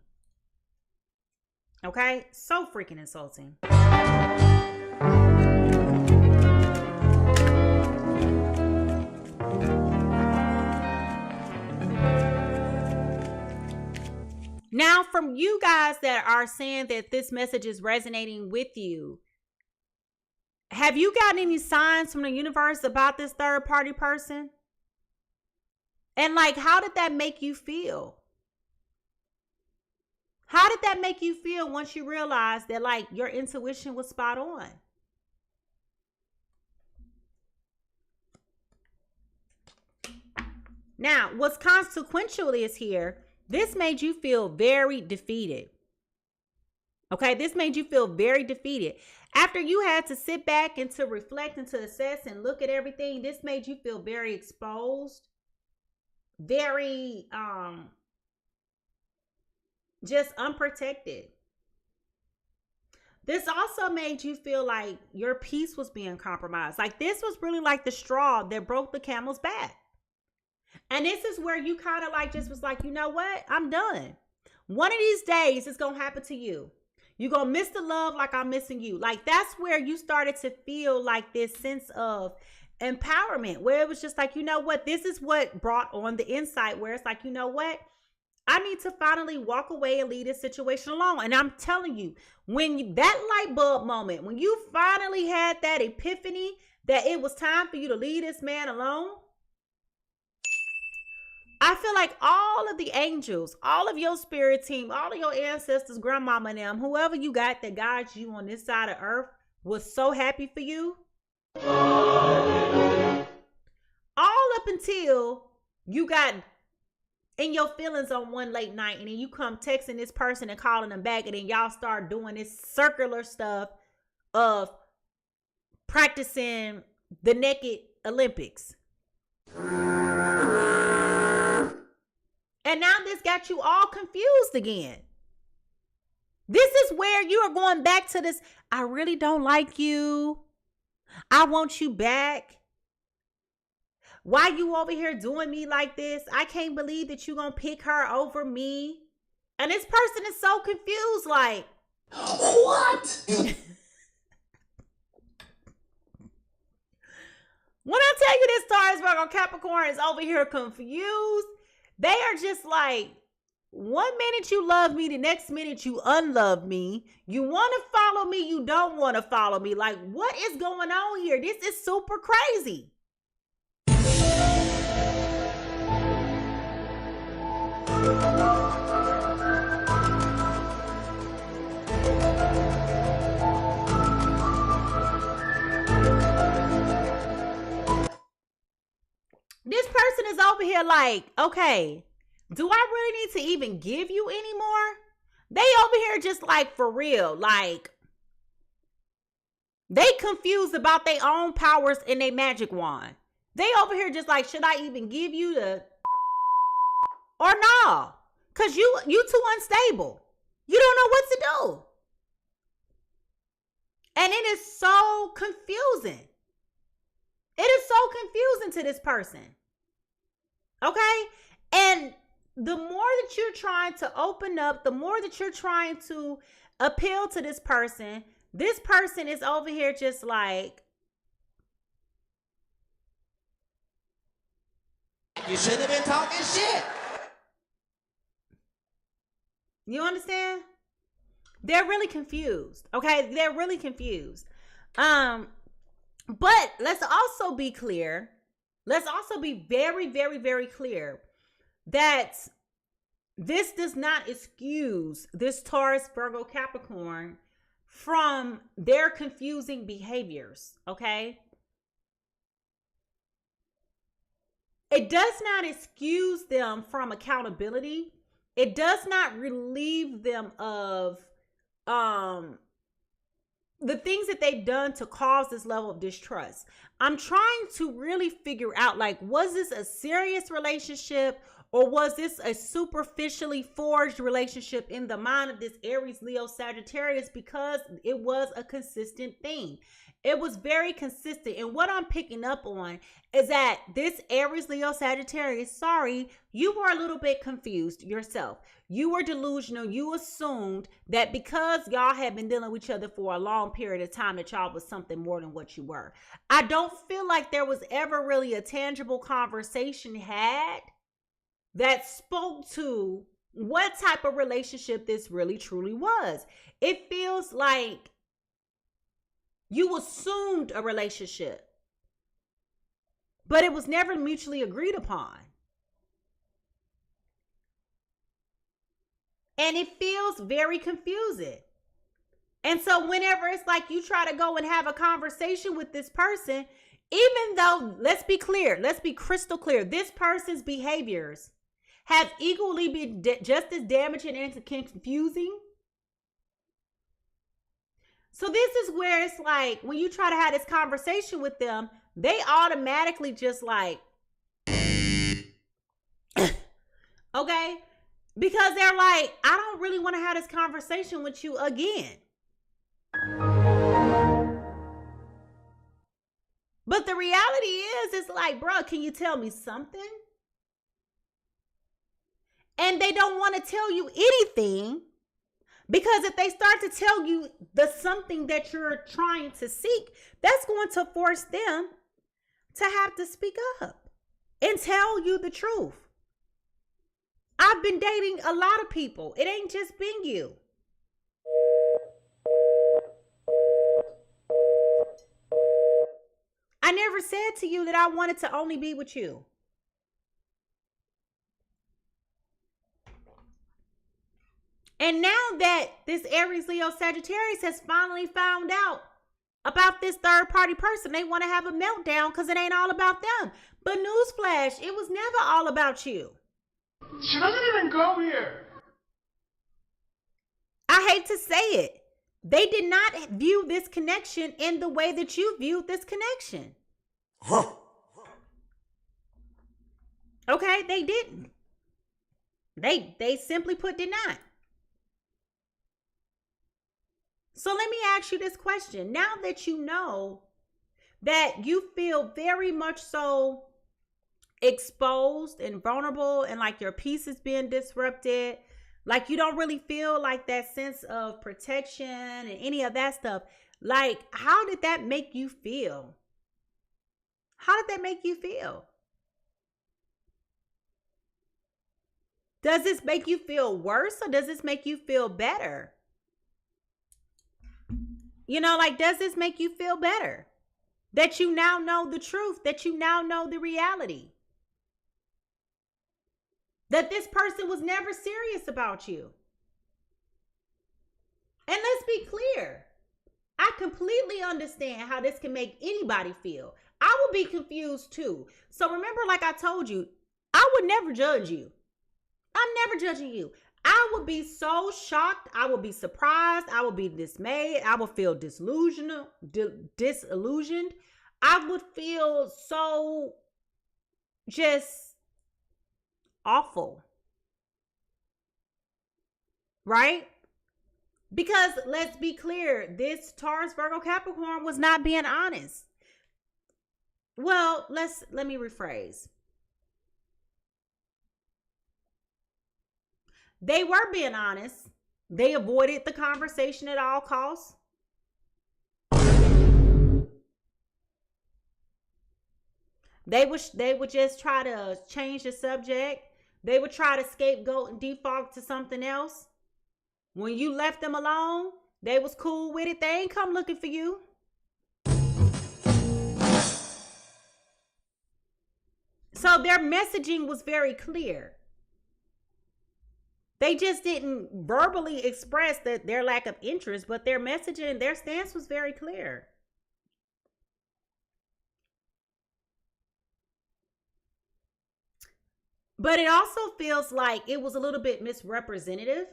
Okay? So freaking insulting. Now, from you guys that are saying that this message is resonating with you, have you gotten any signs from the universe about this third party person? And like, how did that make you feel? How did that make you feel once you realized that like your intuition was spot on? Now, what's consequential is here. This made you feel very defeated. Okay, this made you feel very defeated. After you had to sit back and to reflect and to assess and look at everything, this made you feel very exposed. Very, just unprotected. This also made you feel like your peace was being compromised. Like this was really like the straw that broke the camel's back. And this is where you kind of like just was like, you know what? I'm done. One of these days, it's going to happen to you. You're going to miss the love like I'm missing you. Like that's where you started to feel like this sense of empowerment, where it was just like, you know what? This is what brought on the insight where it's like, you know what? I need to finally walk away and leave this situation alone. And I'm telling you, when that light bulb moment, when you finally had that epiphany that it was time for you to leave this man alone, I feel like all of the angels, all of your spirit team, all of your ancestors, grandmama and them, whoever you got that guides you on this side of earth was so happy for you. All up until you got in your feelings on one late night and then you come texting this person and calling them back and then y'all start doing this circular stuff of practicing the naked Olympics. And now this got you all confused again. This is where you are going back to this, I really don't like you. I want you back. Why you over here doing me like this? I can't believe that you gonna pick her over me. And this person is so confused, like, What? when I tell you this Taurus, Virgo, Capricorn is over here confused, they are just like, 1 minute you love me, the next minute you unlove me. You want to follow me, you don't want to follow me. Like, what is going on here? This is super crazy. This person is over here like, okay, do I really need to even give you anymore? They over here just like, for real, like, they confused about their own powers and their magic wand. They over here just like, should I even give you the, or no? Because you too unstable. You don't know what to do. And it is so confusing. It is so confusing to this person. Okay? And the more that you're trying to open up, the more that you're trying to appeal to this person is over here just like, you shouldn't have been talking shit. You understand? They're really confused. Okay? They're really confused. But let's also be clear. Let's also be very, very, very clear that this does not excuse this Taurus, Virgo, Capricorn from their confusing behaviors, okay? It does not excuse them from accountability. It does not relieve them of the things that they've done to cause this level of distrust. I'm trying to really figure out, like, was this a serious relationship or was this a superficially forged relationship in the mind of this Aries, Leo, Sagittarius? Because it was a consistent thing. It was very consistent. And what I'm picking up on is that this Aries, Leo, Sagittarius, sorry, you were a little bit confused yourself. You were delusional. You assumed that because y'all had been dealing with each other for a long period of time that y'all was something more than what you were. I don't feel like there was ever really a tangible conversation had that spoke to what type of relationship this really truly was. It feels like you assumed a relationship, but it was never mutually agreed upon. And it feels very confusing. And so whenever it's like you try to go and have a conversation with this person, even though, let's be clear, let's be crystal clear, this person's behaviors have equally been just as damaging and confusing. So this is where it's like, when you try to have this conversation with them, they automatically just like, okay? Because they're like, I don't really want to have this conversation with you again. But the reality is, it's like, bro, can you tell me something? And they don't want to tell you anything, because if they start to tell you the something that you're trying to seek, that's going to force them to have to speak up and tell you the truth. I've been dating a lot of people. It ain't just been you. I never said to you that I wanted to only be with you. And now that this Aries, Leo, Sagittarius has finally found out about this third party person, they want to have a meltdown because it ain't all about them. But newsflash, it was never all about you. She doesn't even go here. I hate to say it. They did not view this connection in the way that you viewed this connection. Okay, they didn't. They simply put did not. So let me ask you this question. Now that you know that you feel very much so exposed and vulnerable and like your peace is being disrupted, like you don't really feel like that sense of protection and any of that stuff, like how did that make you feel? How did that make you feel? Does this make you feel worse or does this make you feel better? You know, like, does this make you feel better? That you now know the truth, that you now know the reality. That this person was never serious about you. And let's be clear. I completely understand how this can make anybody feel. I would be confused too. So remember, like I told you, I would never judge you. I'm never judging you. I would be so shocked. I would be surprised. I would be dismayed. I would feel disillusioned. I would feel so just awful. Right? Because let's be clear, this Taurus, Virgo, Capricorn was not being honest. Well, let me rephrase. They were being honest. They avoided the conversation at all costs. They would just try to change the subject. They would try to scapegoat and default to something else. When you left them alone, they was cool with it. They ain't come looking for you. So their messaging was very clear. They just didn't verbally express that their lack of interest, but their messaging, their stance was very clear. But it also feels like it was a little bit misrepresentative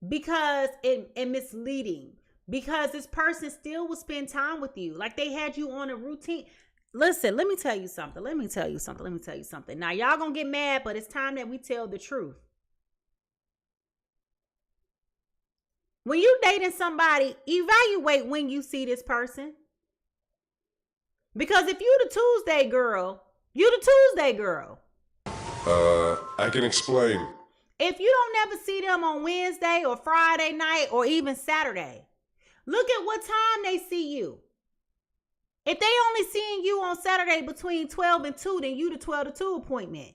because and misleading, because this person still would spend time with you. Like they had you on a routine. Listen, let me tell you something. Now, y'all gonna get mad, but it's time that we tell the truth. When you dating somebody, evaluate when you see this person. Because if you the Tuesday girl, you the Tuesday girl. I can explain. If you don't never see them on Wednesday or Friday night or even Saturday, look at what time they see you. If they only seeing you on Saturday between 12 and 2, then you the 12 to 2 appointment.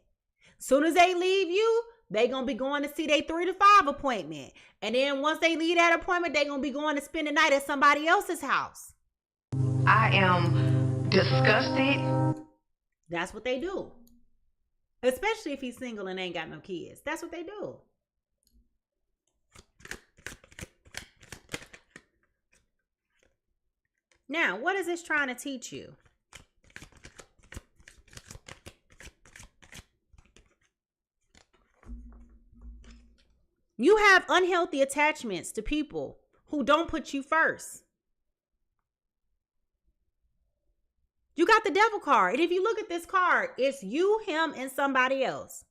Soon as they leave you, they going to be going to see their 3 to 5 appointment. And then once they leave that appointment, they going to be going to spend the night at somebody else's house. I am disgusted. That's what they do. Especially if he's single and ain't got no kids. That's what they do. Now, what is this trying to teach you? You have unhealthy attachments to people who don't put you first. You got the devil card. And if you look at this card, it's you, him, and somebody else.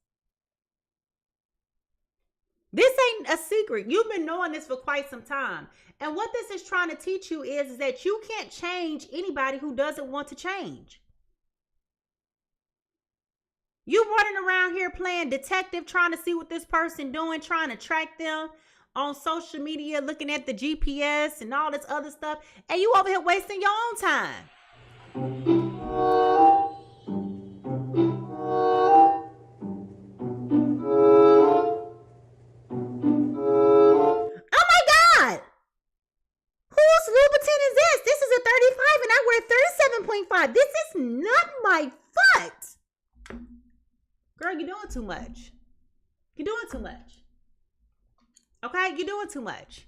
This ain't a secret. You've been knowing this for quite some time. And what this is trying to teach you is that you can't change anybody who doesn't want to change. You running around here playing detective, trying to see what this person doing, trying to track them on social media, looking at the GPS and all this other stuff. And you over here wasting your own time. This is not my foot. Girl, you're doing too much. You're doing too much. Okay? You're doing too much.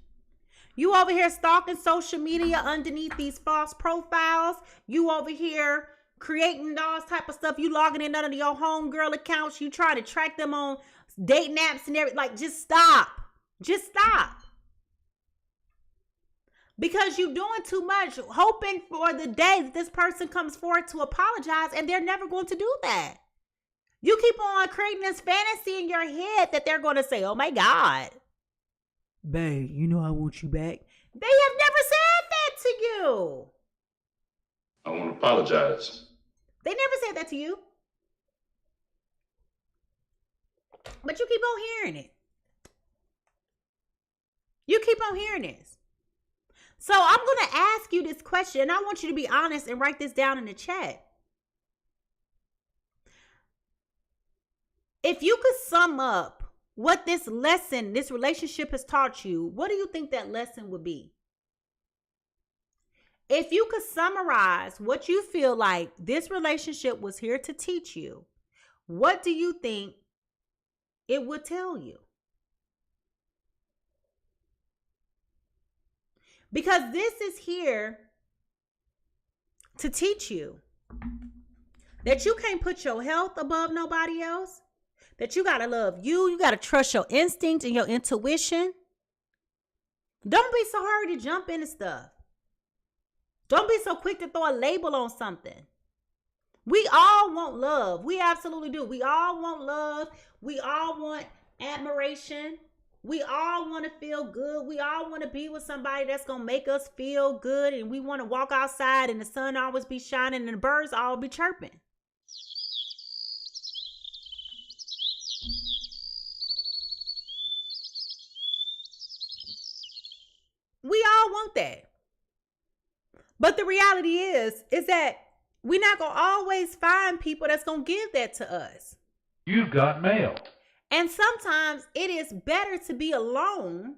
You over here stalking social media underneath these false profiles. You over here creating all type of stuff. You logging in under your homegirl accounts. You try to track them on dating apps and everything. Like, just stop. Just stop. Because you're doing too much, hoping for the day that this person comes forward to apologize, and they're never going to do that. You keep on creating this fantasy in your head that they're going to say, oh my God, babe, you know I want you back. They have never said that to you. I want to apologize. They never said that to you. But you keep on hearing it. You keep on hearing this. So I'm going to ask you this question, and I want you to be honest and write this down in the chat. If you could sum up what this lesson, this relationship has taught you, what do you think that lesson would be? If you could summarize what you feel like this relationship was here to teach you, what do you think it would tell you? Because this is here to teach you that you can't put your health above nobody else, that you got to love you, you got to trust your instinct and your intuition. Don't be so hurried to jump into stuff. Don't be so quick to throw a label on something. We all want love. We absolutely do. We all want love. We all want admiration. We all want to feel good. We all want to be with somebody that's going to make us feel good. And we want to walk outside and the sun always be shining and the birds all be chirping. We all want that. But the reality is that we're not going to always find people that's going to give that to us. You've got mail. And sometimes it is better to be alone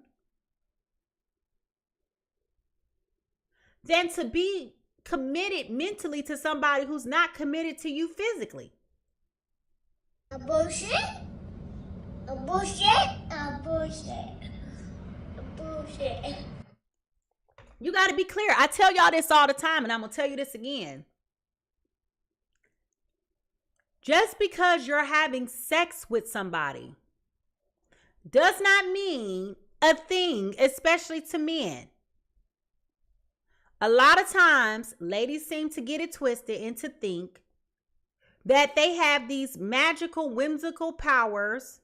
than to be committed mentally to somebody who's not committed to you physically. A bullshit? A bullshit? A bullshit? A bullshit? You got to be clear. I tell y'all this all the time, and I'm going to tell you this again. Just because you're having sex with somebody does not mean a thing, especially to men. A lot of times, ladies seem to get it twisted and to think that they have these magical, whimsical powers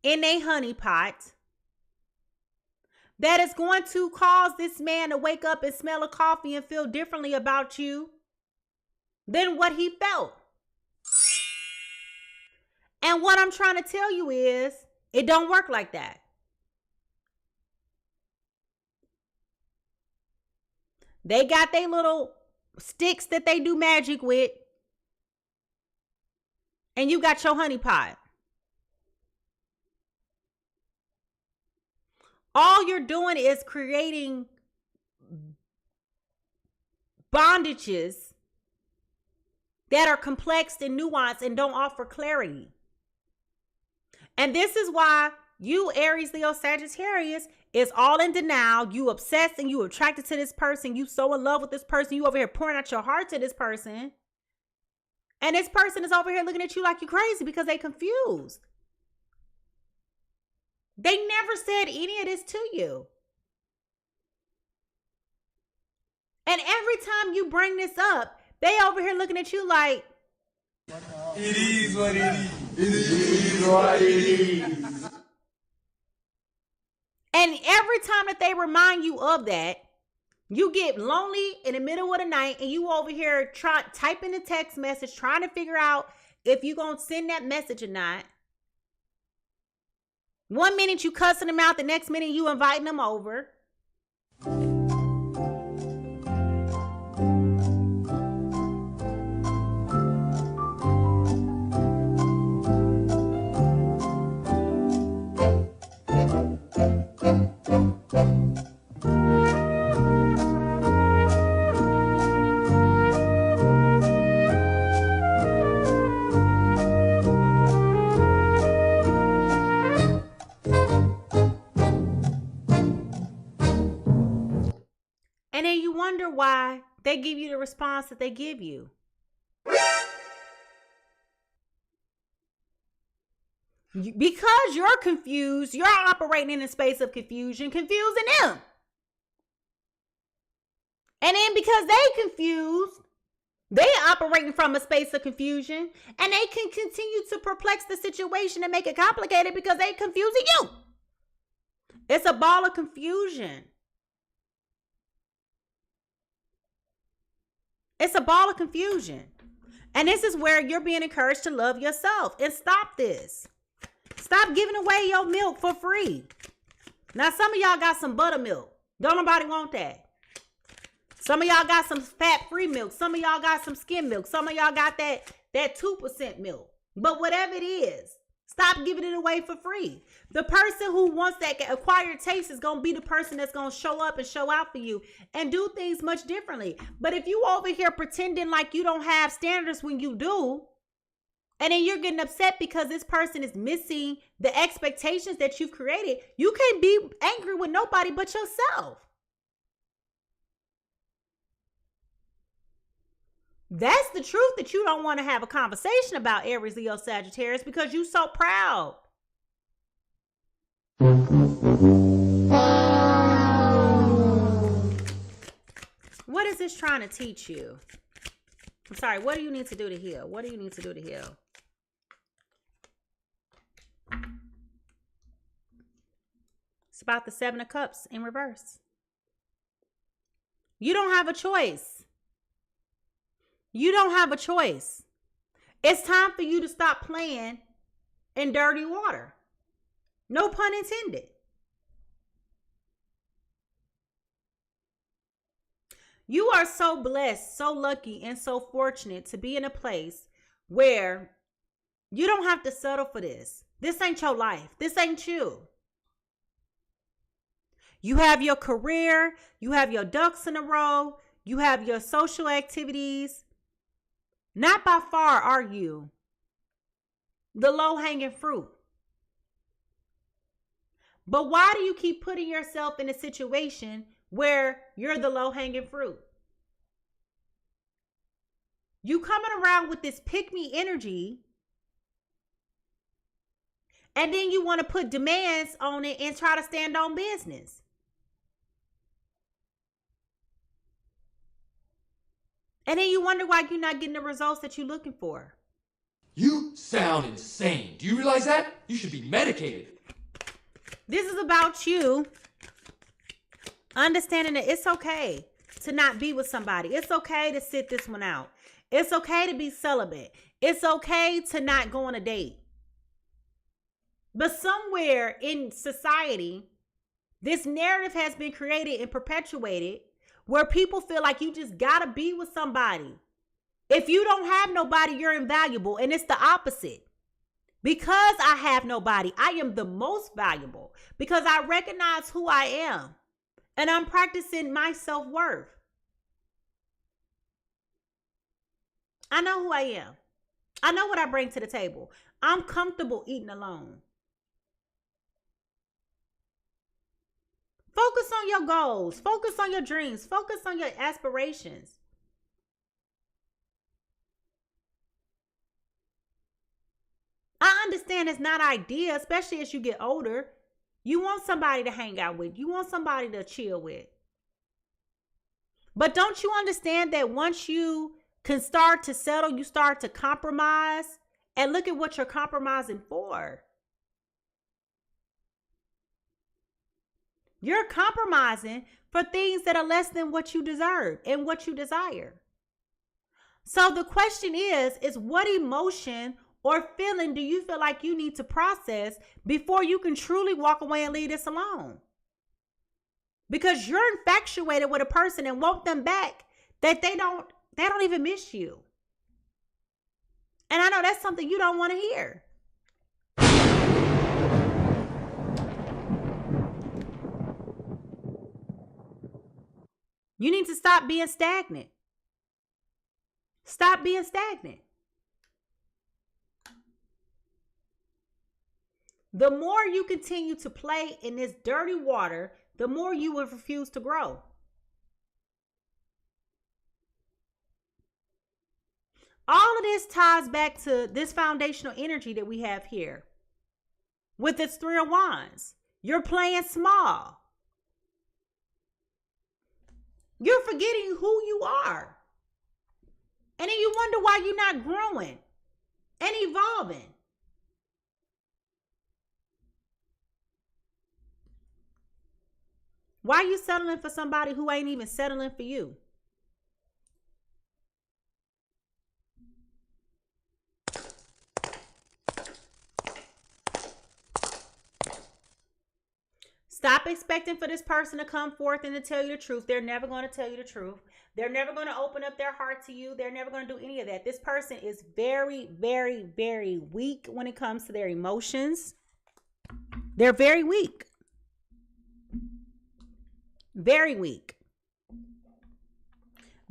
in a honeypot that is going to cause this man to wake up and smell a coffee and feel differently about you than what he felt. And what I'm trying to tell you is, it don't work like that. They got their little sticks that they do magic with, and you got your honey pot. All you're doing is creating bondages that are complex and nuanced and don't offer clarity. And this is why you, Aries, Leo, Sagittarius, is all in denial. You obsessed and you attracted to this person. You so in love with this person. You over here pouring out your heart to this person. And this person is over here looking at you like you're crazy because they confused. They never said any of this to you. And every time you bring this up, they over here looking at you like, It is what it is. It is what it is. and every time that they remind you of that, you get lonely in the middle of the night and you over here typing a text message, trying to figure out if you're going to send that message or not. One minute you cussing them out, the next minute you inviting them over. And then you wonder why they give you the response that they give you. Because you're confused, you're operating in a space of confusion, confusing them. And then because they confused, they operating from a space of confusion, and they can continue to perplex the situation and make it complicated because they confusing you. It's a ball of confusion. It's a ball of confusion. And this is where you're being encouraged to love yourself and stop this. Stop giving away your milk for free. Now, some of y'all got some buttermilk. Don't nobody want that. Some of y'all got some fat-free milk. Some of y'all got some skim milk. Some of y'all got that 2% milk. But whatever it is, stop giving it away for free. The person who wants that acquired taste is going to be the person that's going to show up and show out for you and do things much differently. But if you over here pretending like you don't have standards when you do, and then you're getting upset because this person is missing the expectations that you've created, you can't be angry with nobody but yourself. That's the truth that you don't want to have a conversation about, Aries, Leo, Sagittarius, because you're so proud. What is this trying to teach you? I'm sorry, what do you need to do to heal? What do you need to do to heal? It's about the 7 of Cups in reverse. You don't have a choice. You don't have a choice. It's time for you to stop playing in dirty water. No pun intended. You are so blessed, so lucky, and so fortunate to be in a place where you don't have to settle for this. This ain't your life. This ain't you. You have your career. You have your ducks in a row. You have your social activities. Not by far are you the low-hanging fruit. But why do you keep putting yourself in a situation where you're the low-hanging fruit? You coming around with this pick-me energy, and then you want to put demands on it and try to stand on business. And then you wonder why you're not getting the results that you're looking for. You sound insane. Do you realize that? You should be medicated. This is about you understanding that it's okay to not be with somebody. It's okay to sit this one out. It's okay to be celibate. It's okay to not go on a date. But somewhere in society, this narrative has been created and perpetuated where people feel like you just gotta be with somebody. If you don't have nobody, you're invaluable. And it's the opposite. Because I have nobody, I am the most valuable because I recognize who I am and I'm practicing my self-worth. I know who I am. I know what I bring to the table. I'm comfortable eating alone. Focus on your goals. Focus on your dreams. Focus on your aspirations. I understand it's not ideal, especially as you get older. You want somebody to hang out with. You want somebody to chill with. But don't you understand that once you can start to settle, you start to compromise? And look at what you're compromising for. You're compromising for things that are less than what you deserve and what you desire. So the question is what emotion or feeling do you feel like you need to process before you can truly walk away and leave this alone? Because you're infatuated with a person and want them back that they don't even miss you. And I know that's something you don't want to hear. You need to stop being stagnant. Stop being stagnant. The more you continue to play in this dirty water, the more you will refuse to grow. All of this ties back to this foundational energy that we have here. With its 3 of Wands. You're playing small. You're forgetting who you are. And then you wonder why you're not growing and evolving. Why are you settling for somebody who ain't even settling for you? Stop expecting for this person to come forth and to tell you the truth. They're never going to tell you the truth. They're never going to open up their heart to you. They're never going to do any of that. This person is very, very, very weak when it comes to their emotions. They're very weak. Very weak.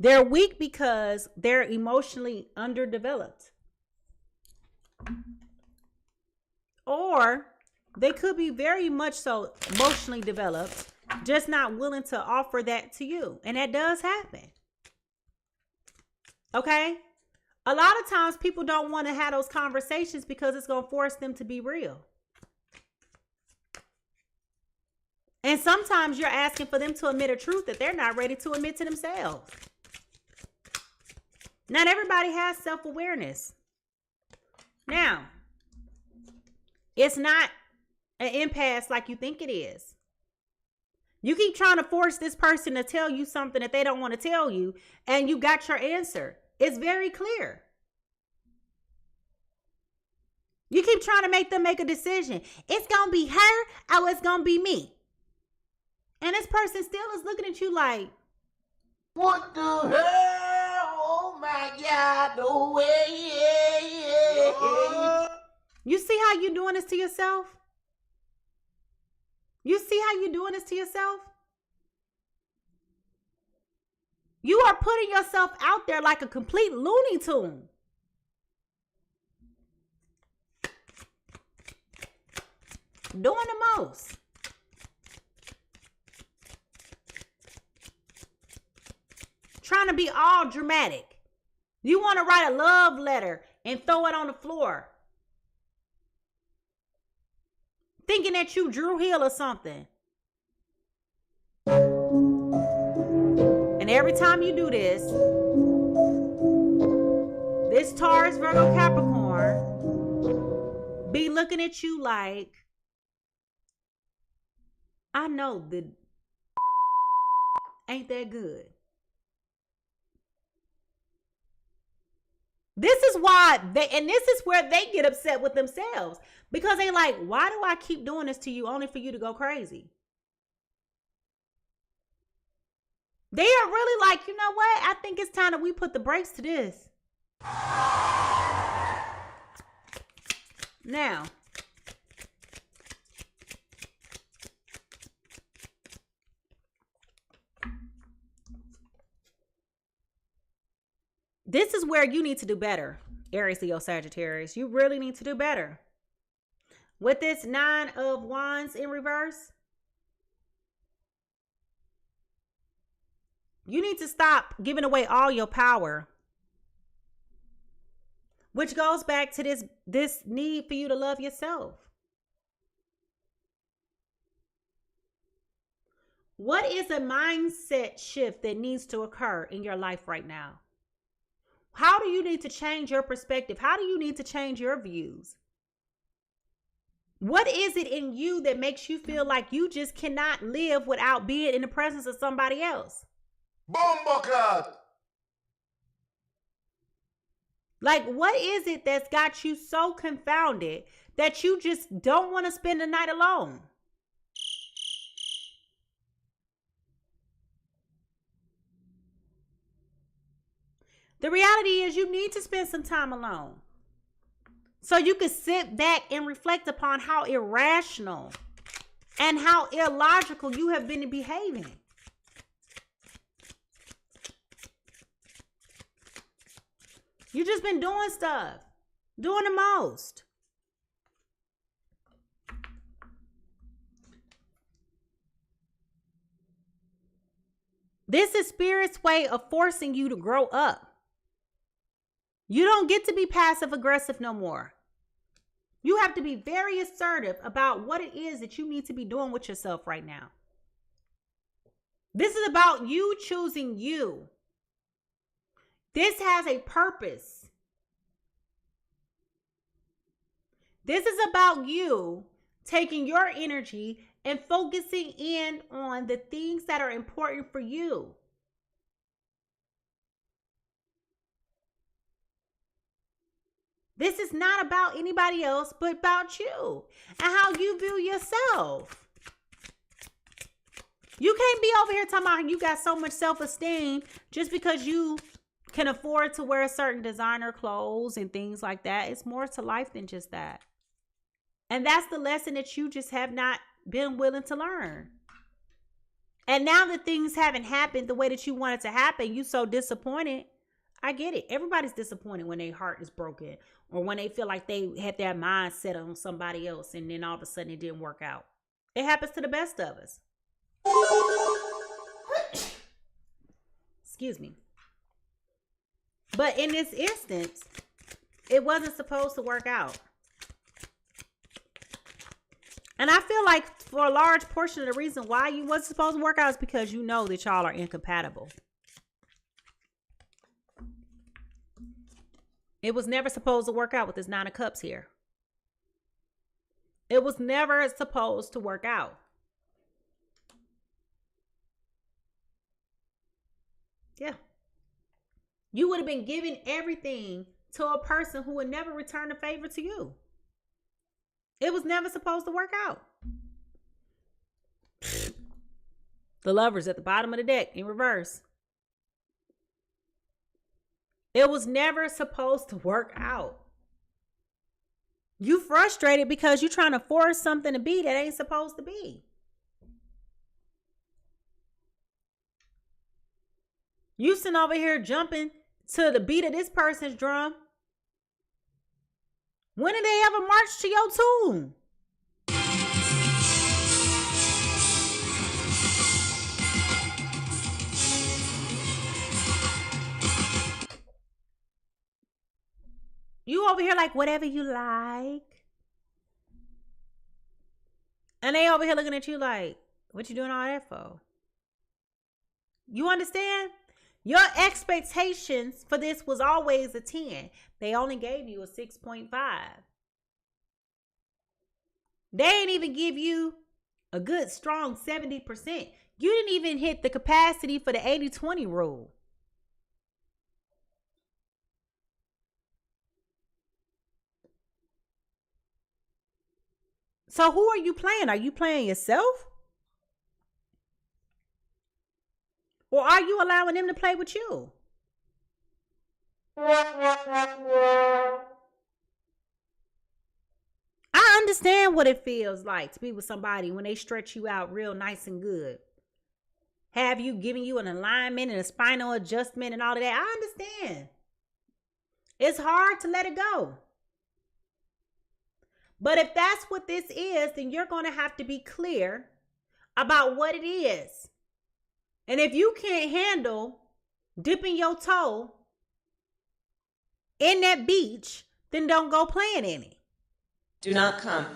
They're weak because they're emotionally underdeveloped. Or they could be very much so emotionally developed, just not willing to offer that to you. And that does happen. Okay? A lot of times people don't want to have those conversations because it's going to force them to be real. And sometimes you're asking for them to admit a truth that they're not ready to admit to themselves. Not everybody has self-awareness. Now, it's not an impasse like you think it is. You keep trying to force this person to tell you something that they don't want to tell you, and you got your answer. It's very clear. You keep trying to make them make a decision. It's going to be her or it's going to be me. And this person still is looking at you like, what the hell? Oh my God, no way. Yeah. You see how you're doing this to yourself? You see how you're doing this to yourself? You are putting yourself out there like a complete Looney Tune. Doing the most. Trying to be all dramatic. You want to write a love letter and throw it on the floor. Thinking that you Drew Hill or something. And every time you do this, this Taurus, Virgo, Capricorn be looking at you like, I know that ain't that good. This is why this is where they get upset with themselves. Because they like, why do I keep doing this to you only for you to go crazy? They are really like, you know what? I think it's time that we put the brakes to this. Now, this is where you need to do better, Aries, Leo, Sagittarius. You really need to do better. With this 9 of Wands in reverse, you need to stop giving away all your power. Which goes back to this need for you to love yourself. What is a mindset shift that needs to occur in your life right now? How do you need to change your perspective? How do you need to change your views? What is it in you that makes you feel like you just cannot live without being in the presence of somebody else? Bomboclat! Like, what is it that's got you so confounded that you just don't want to spend the night alone? The reality is you need to spend some time alone. So you can sit back and reflect upon how irrational and how illogical you have been behaving. You've just been doing stuff, doing the most. This is Spirit's way of forcing you to grow up. You don't get to be passive aggressive no more. You have to be very assertive about what it is that you need to be doing with yourself right now. This is about you choosing you. This has a purpose. This is about you taking your energy and focusing in on the things that are important for you. This is not about anybody else but about you and how you view yourself. You can't be over here talking about you got so much self-esteem just because you can afford to wear certain designer clothes and things like that. It's more to life than just that. And that's the lesson that you just have not been willing to learn. And now that things haven't happened the way that you want it to happen, you so disappointed. I get it. Everybody's disappointed when their heart is broken or when they feel like they had their mind set on somebody else and then all of a sudden it didn't work out. It happens to the best of us. Excuse me. But in this instance, it wasn't supposed to work out. And I feel like for a large portion of the reason why you wasn't supposed to work out is because you know that y'all are incompatible. It was never supposed to work out with this 9 of Cups here. It was never supposed to work out. Yeah. You would have been giving everything to a person who would never return a favor to you. It was never supposed to work out. The Lovers at the bottom of the deck in reverse. It was never supposed to work out. You frustrated because you're trying to force something to be that ain't supposed to be. You sitting over here jumping to the beat of this person's drum. When did they ever march to your tune? You over here like whatever you like. And they over here looking at you like, what you doing all that for? You understand? Your expectations for this was always a 10. They only gave you a 6.5. They ain't even give you a good strong 70%. You didn't even hit the capacity for the 80-20 rule. So who are you playing? Are you playing yourself? Or are you allowing them to play with you? I understand what it feels like to be with somebody when they stretch you out real nice and good. Have you giving you an alignment and a spinal adjustment and all of that? I understand. It's hard to let it go. But if that's what this is, then you're going to have to be clear about what it is. And if you can't handle dipping your toe in that beach, then don't go playing in it. Do not come.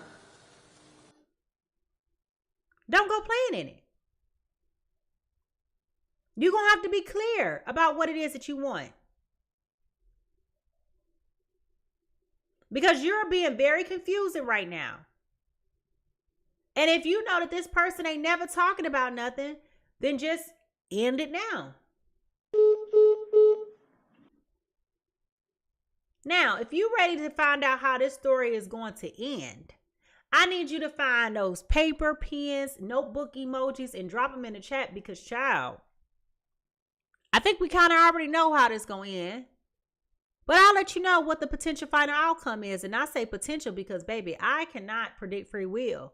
Don't go playing in it. You're going to have to be clear about what it is that you want. Because you're being very confusing right now. And if you know that this person ain't never talking about nothing, then just end it now. Now, if you're ready to find out how this story is going to end, I need you to find those paper, pens, notebook emojis, and drop them in the chat because, child, I think we kind of already know how this is going to end. But I'll let you know what the potential final outcome is. And I say potential because, baby, I cannot predict free will.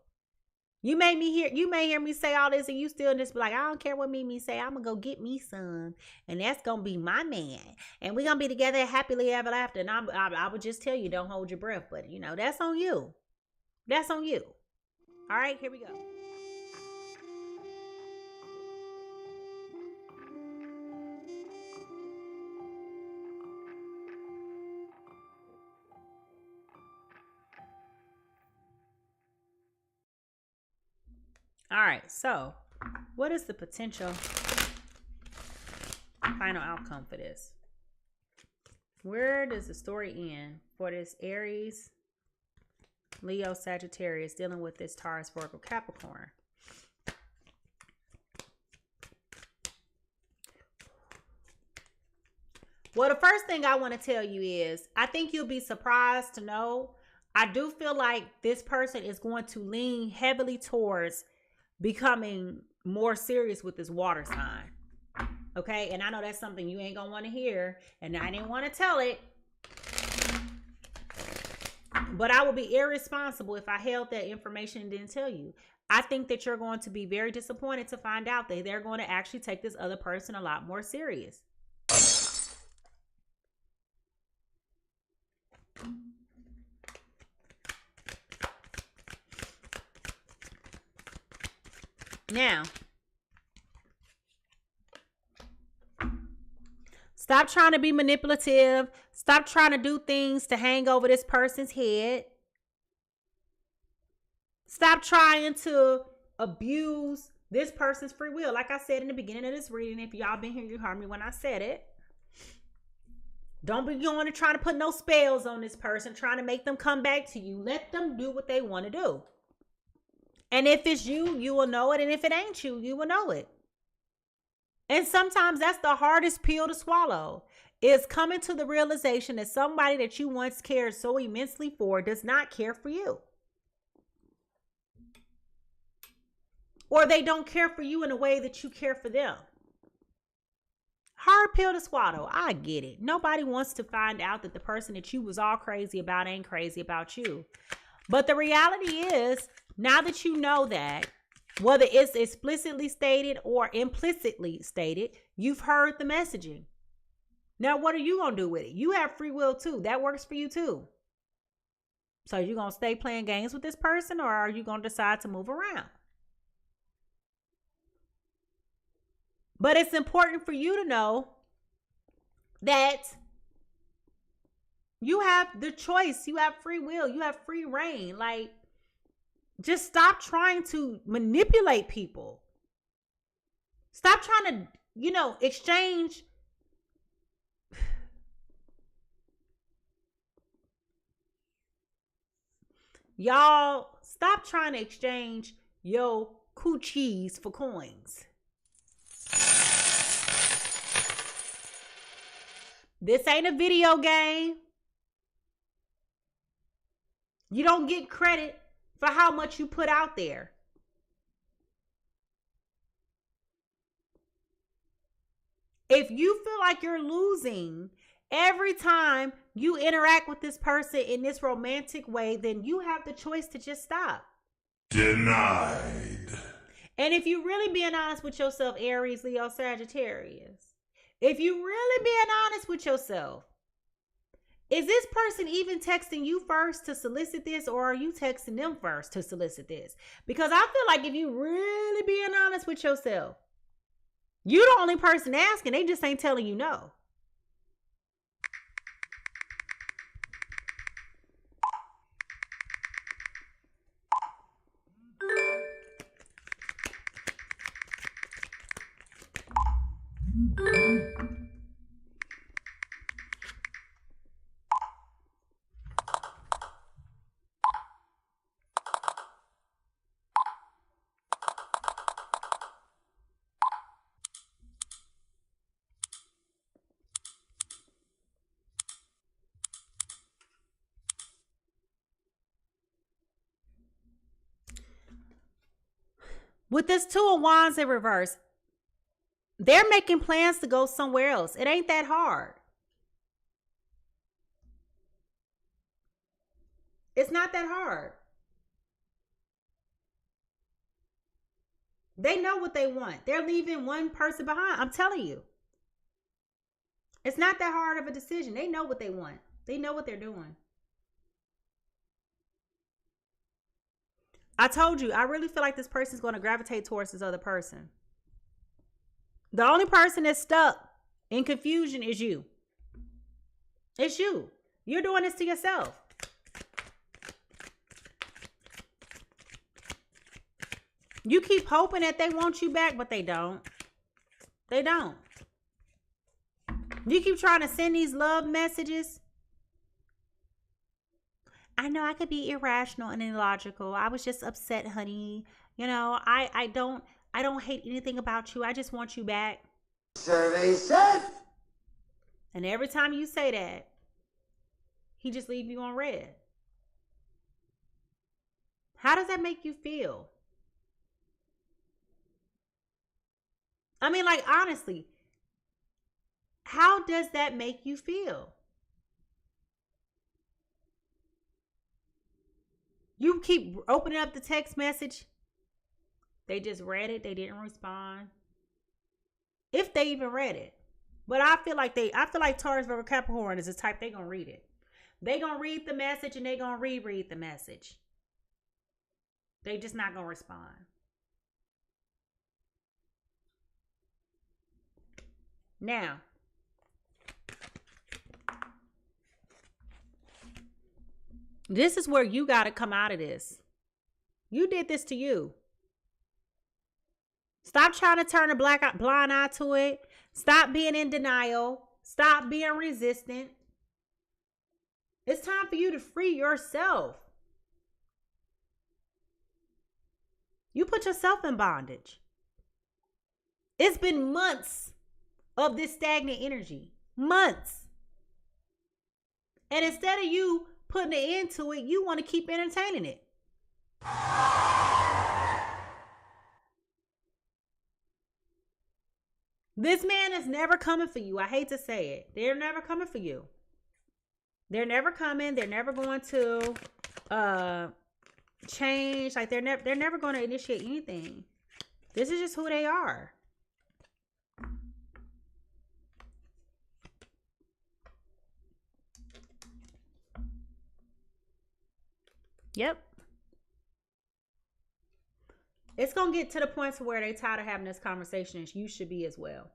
You may hear me say all this and you still just be like, I don't care what Mimi say. I'm going to go get me some. And that's going to be my man. And we're going to be together happily ever after. And I would just tell you, don't hold your breath. But, you know, that's on you. That's on you. All right, here we go. All right, so what is the potential final outcome for this? Where does the story end for this Aries, Leo, Sagittarius dealing with this Taurus, Virgo, Capricorn? Well, the first thing I want to tell you is I think you'll be surprised to know I do feel like this person is going to lean heavily towards becoming more serious with this water sign. Okay, and I know that's something you ain't gonna want to hear, and I didn't want to tell it, but I would be irresponsible if I held that information and didn't tell you. I think that you're going to be very disappointed to find out that they're going to actually take this other person a lot more serious. Now, stop trying to be manipulative. Stop trying to do things to hang over this person's head. Stop trying to abuse this person's free will. Like I said in the beginning of this reading, if y'all been here, you heard me when I said it. Don't be going to try to put no spells on this person, trying to make them come back to you. Let them do what they want to do. And if it's you, you will know it. And if it ain't you, you will know it. And sometimes that's the hardest pill to swallow, is coming to the realization that somebody that you once cared so immensely for does not care for you. Or they don't care for you in a way that you care for them. Hard pill to swallow. I get it. Nobody wants to find out that the person that you was all crazy about ain't crazy about you. But the reality is, now that you know that, whether it's explicitly stated or implicitly stated, you've heard the messaging. Now, what are you going to do with it? You have free will too. That works for you too. So you going to stay playing games with this person, or are you going to decide to move around? But it's important for you to know that you have the choice. You have free will. You have free reign. Like, just stop trying to manipulate people. Stop trying to, exchange. Y'all, stop trying to exchange your coochies for coins. This ain't a video game. You don't get credit for how much you put out there. If you feel like you're losing every time you interact with this person in this romantic way, then you have the choice to just stop. Denied. And if you're really being honest with yourself, Aries, Leo, Sagittarius, if you really being honest with yourself, is this person even texting you first to solicit this, or are you texting them first to solicit this? Because I feel like if you really being honest with yourself, you're the only person asking. They just ain't telling you no. With this Two of Wands in reverse, they're making plans to go somewhere else. It ain't that hard. It's not that hard. They know what they want. They're leaving one person behind. I'm telling you. It's not that hard of a decision. They know what they want. They know what they're doing. I told you, I really feel like this person's going to gravitate towards this other person. The only person that's stuck in confusion is you. It's you. You're doing this to yourself. You keep hoping that they want you back, but they don't. They don't. You keep trying to send these love messages. I know I could be irrational and illogical. I was just upset, honey. You know, I don't hate anything about you. I just want you back. Survey said. And every time you say that, he just leave you on red. How does that make you feel? I mean, like, honestly, how does that make you feel? You keep opening up the text message. They just read it. They didn't respond. If they even read it. But I feel like Taurus, Virgo, Capricorn is the type, they gonna read it. They gonna read the message and they gonna reread the message. They just not gonna respond. Now, this is where you got to come out of this. You did this to you. Stop trying to turn a blind eye to it. Stop being in denial. Stop being resistant. It's time for you to free yourself. You put yourself in bondage. It's been months of this stagnant energy. Months. And instead of you putting an end to it, you want to keep entertaining it. This man is never coming for you. I hate to say it. They're never coming for you. They're never coming. They're never going to change. Like they're never going to initiate anything. This is just who they are. Yep. It's going to get to the point to where they're tired of having this conversation, and you should be as well.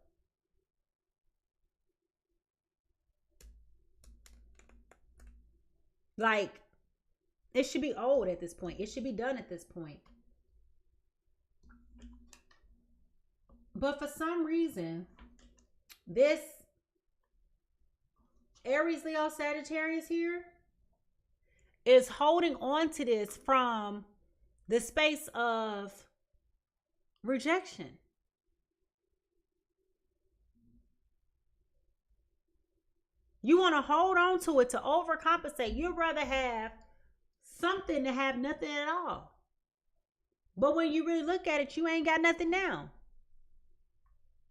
Like, it should be old at this point. It should be done at this point. But for some reason, this Aries, Leo, Sagittarius here is holding on to this from the space of rejection. You want to hold on to it to overcompensate. You'd rather have something to have nothing at all. But when you really look at it, you ain't got nothing now.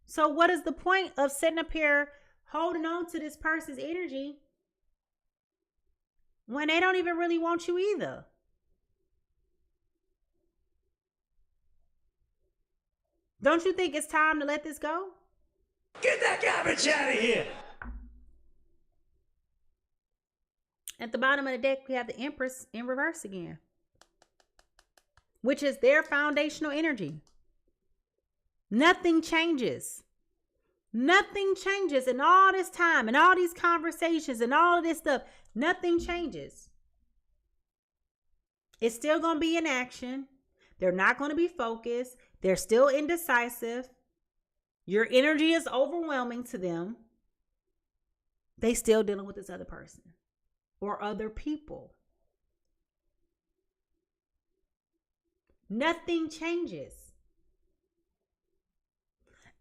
So what is the point of sitting up here holding on to this person's energy when they don't even really want you either? Don't you think it's time to let this go? Get that garbage out of here! At the bottom of the deck, we have the Empress in reverse again, which is their foundational energy. Nothing changes. Nothing changes in all this time and all these conversations and all of this stuff. Nothing changes. It's still going to be in action. They're not going to be focused. They're still indecisive. Your energy is overwhelming to them. They still dealing with this other person or other people. Nothing changes.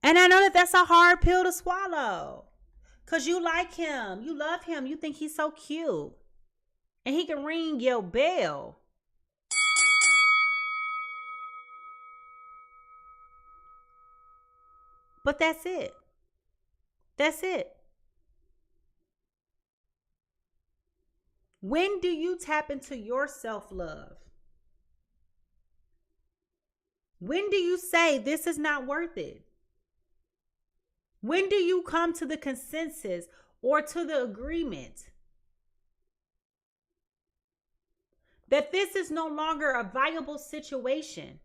And I know that that's a hard pill to swallow. Because you like him. You love him. You think he's so cute. And he can ring your bell. But that's it. That's it. When do you tap into your self-love? When do you say this is not worth it? When do you come to the consensus or to the agreement that this is no longer a viable situation?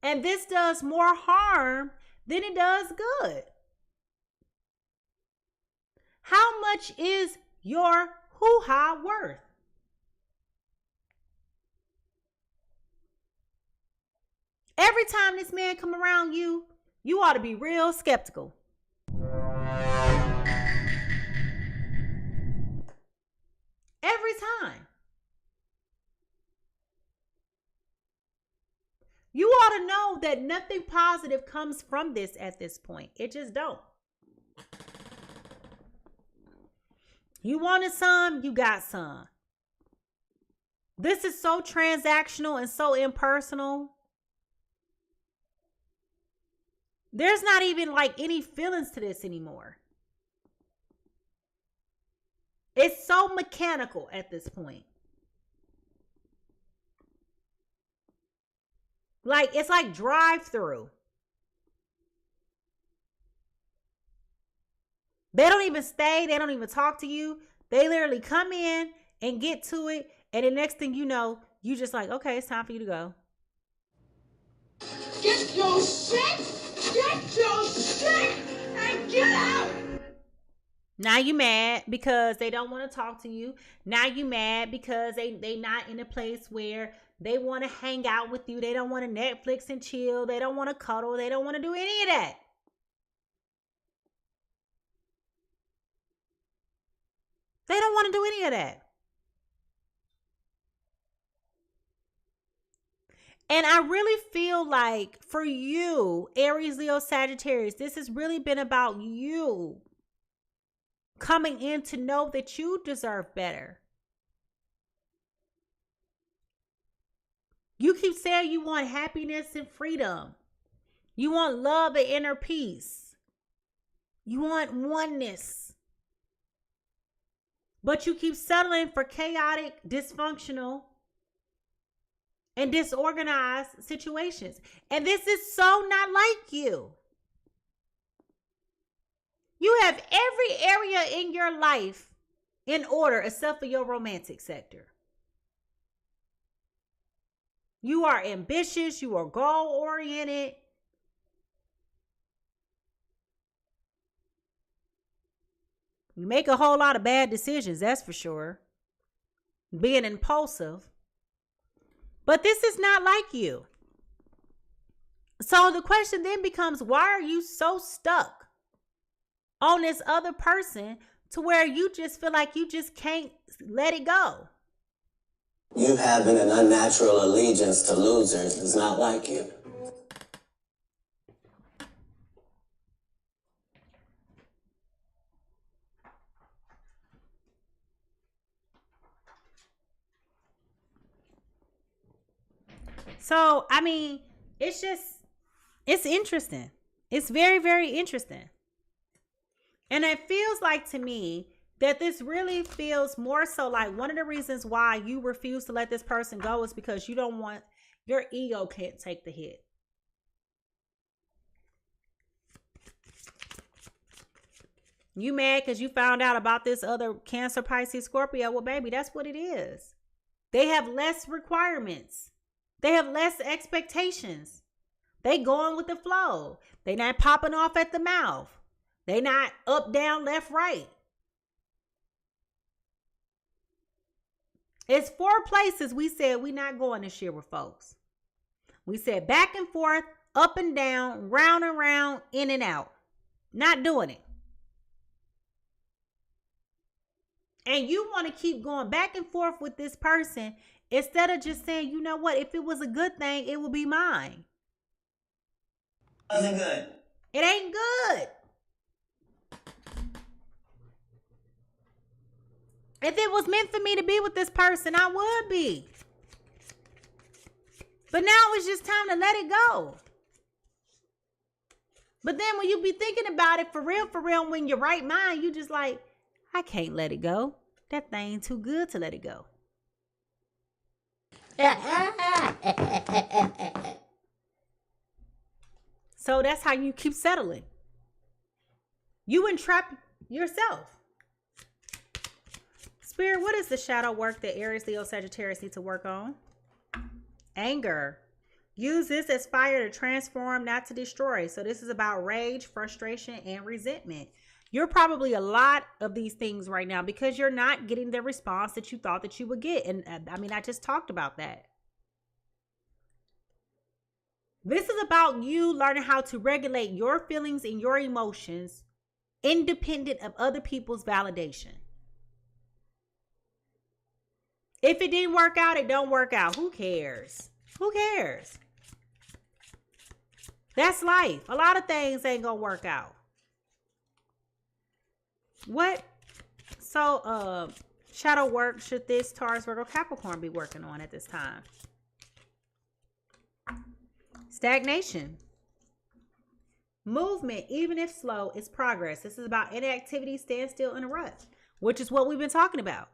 And this does more harm than it does good. How much is your hoo-ha worth? Every time this man come around you, you ought to be real skeptical. Every time. You ought to know that nothing positive comes from this at this point. It just don't. You wanted some, you got some. This is so transactional and so impersonal. There's not even like any feelings to this anymore. It's so mechanical at this point. Like, it's like drive-through. They don't even stay. They don't even talk to you. They literally come in and get to it. And the next thing you know, you just like, okay, it's time for you to go. Get your shit! Get your shit! And get out! Now you mad because they don't want to talk to you. Now you mad because they not in a place where they want to hang out with you. They don't want to Netflix and chill. They don't want to cuddle. They don't want to do any of that. They don't want to do any of that. And I really feel like for you, Aries, Leo, Sagittarius, this has really been about you coming in to know that you deserve better. You keep saying you want happiness and freedom. You want love and inner peace. You want oneness. But you keep settling for chaotic, dysfunctional, and disorganized situations. And this is so not like you. You have every area in your life in order except for your romantic sector. You are ambitious. You are goal-oriented. You make a whole lot of bad decisions, that's for sure. Being impulsive. But this is not like you. So the question then becomes, why are you so stuck on this other person to where you just feel like you just can't let it go? You having an unnatural allegiance to losers is not like you. So, I mean, it's interesting. It's very, very interesting. And it feels like to me that this really feels more so like one of the reasons why you refuse to let this person go is because you don't want, your ego can't take the hit. You mad because you found out about this other Cancer, Pisces, Scorpio. Well, baby, that's what it is. They have less requirements. They have less expectations. They going with the flow. They not popping off at the mouth. They not up, down, left, right. It's 4 places we said we not going this year with folks. We said back and forth, up and down, round and round, in and out. Not doing it. And you want to keep going back and forth with this person instead of just saying, you know what, if it was a good thing, it would be mine. Wasn't good. It ain't good. If it was meant for me to be with this person, I would be. But now it's just time to let it go. But then when you be thinking about it for real, when you're right mind, you just like, I can't let it go. That thing too good to let it go. So that's how you keep settling. You entrap yourself. Spirit, what is the shadow work that Aries, Leo, Sagittarius need to work on? Anger. Use this as fire to transform, not to destroy. So this is about rage, frustration, and resentment. You're probably a lot of these things right now because you're not getting the response that you thought that you would get. And I mean, I just talked about that. This is about you learning how to regulate your feelings and your emotions independent of other people's validation. If it didn't work out, it don't work out. Who cares? Who cares? That's life. A lot of things ain't gonna work out. What? So, shadow work should this Taurus, Virgo, Capricorn be working on at this time? Stagnation. Movement, even if slow, is progress. This is about inactivity, standstill, and a rut, which is what we've been talking about.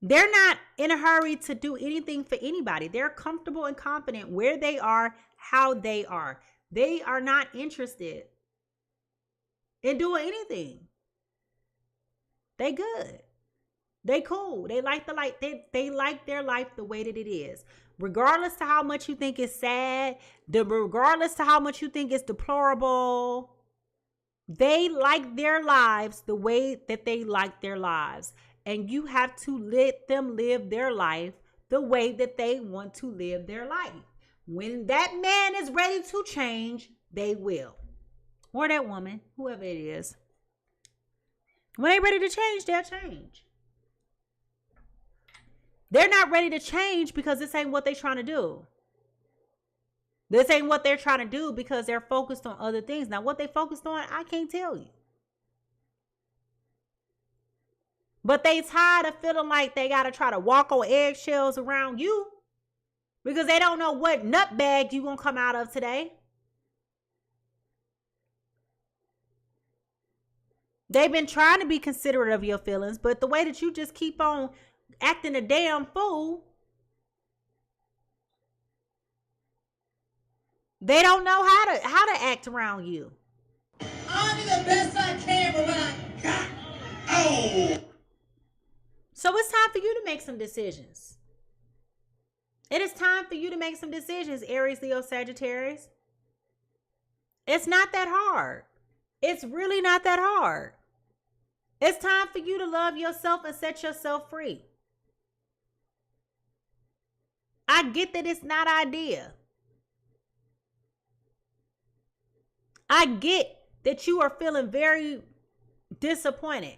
They're not in a hurry to do anything for anybody. They're comfortable and confident where they are, how they are. They are not interested in doing anything. They good. They cool. They like the life. They like their life the way that it is. Regardless to how much you think it's sad, regardless to how much you think it's deplorable, they like their lives the way that they like their lives. And you have to let them live their life the way that they want to live their life. When that man is ready to change, they will. Or that woman, whoever it is. When they're ready to change, they'll change. They're not ready to change because this ain't what they're trying to do. This ain't what they're trying to do because they're focused on other things. Now, what they focused on, I can't tell you. But they tired of feeling like they got to try to walk on eggshells around you because they don't know what nutbag you going to come out of today. They've been trying to be considerate of your feelings, but the way that you just keep on acting a damn fool, they don't know how to act around you. I'll do the best I can with what I got. Oh! So it's time for you to make some decisions. It is time for you to make some decisions, Aries, Leo, Sagittarius. It's not that hard. It's really not that hard. It's time for you to love yourself and set yourself free. I get that it's not ideal. I get that you are feeling very disappointed.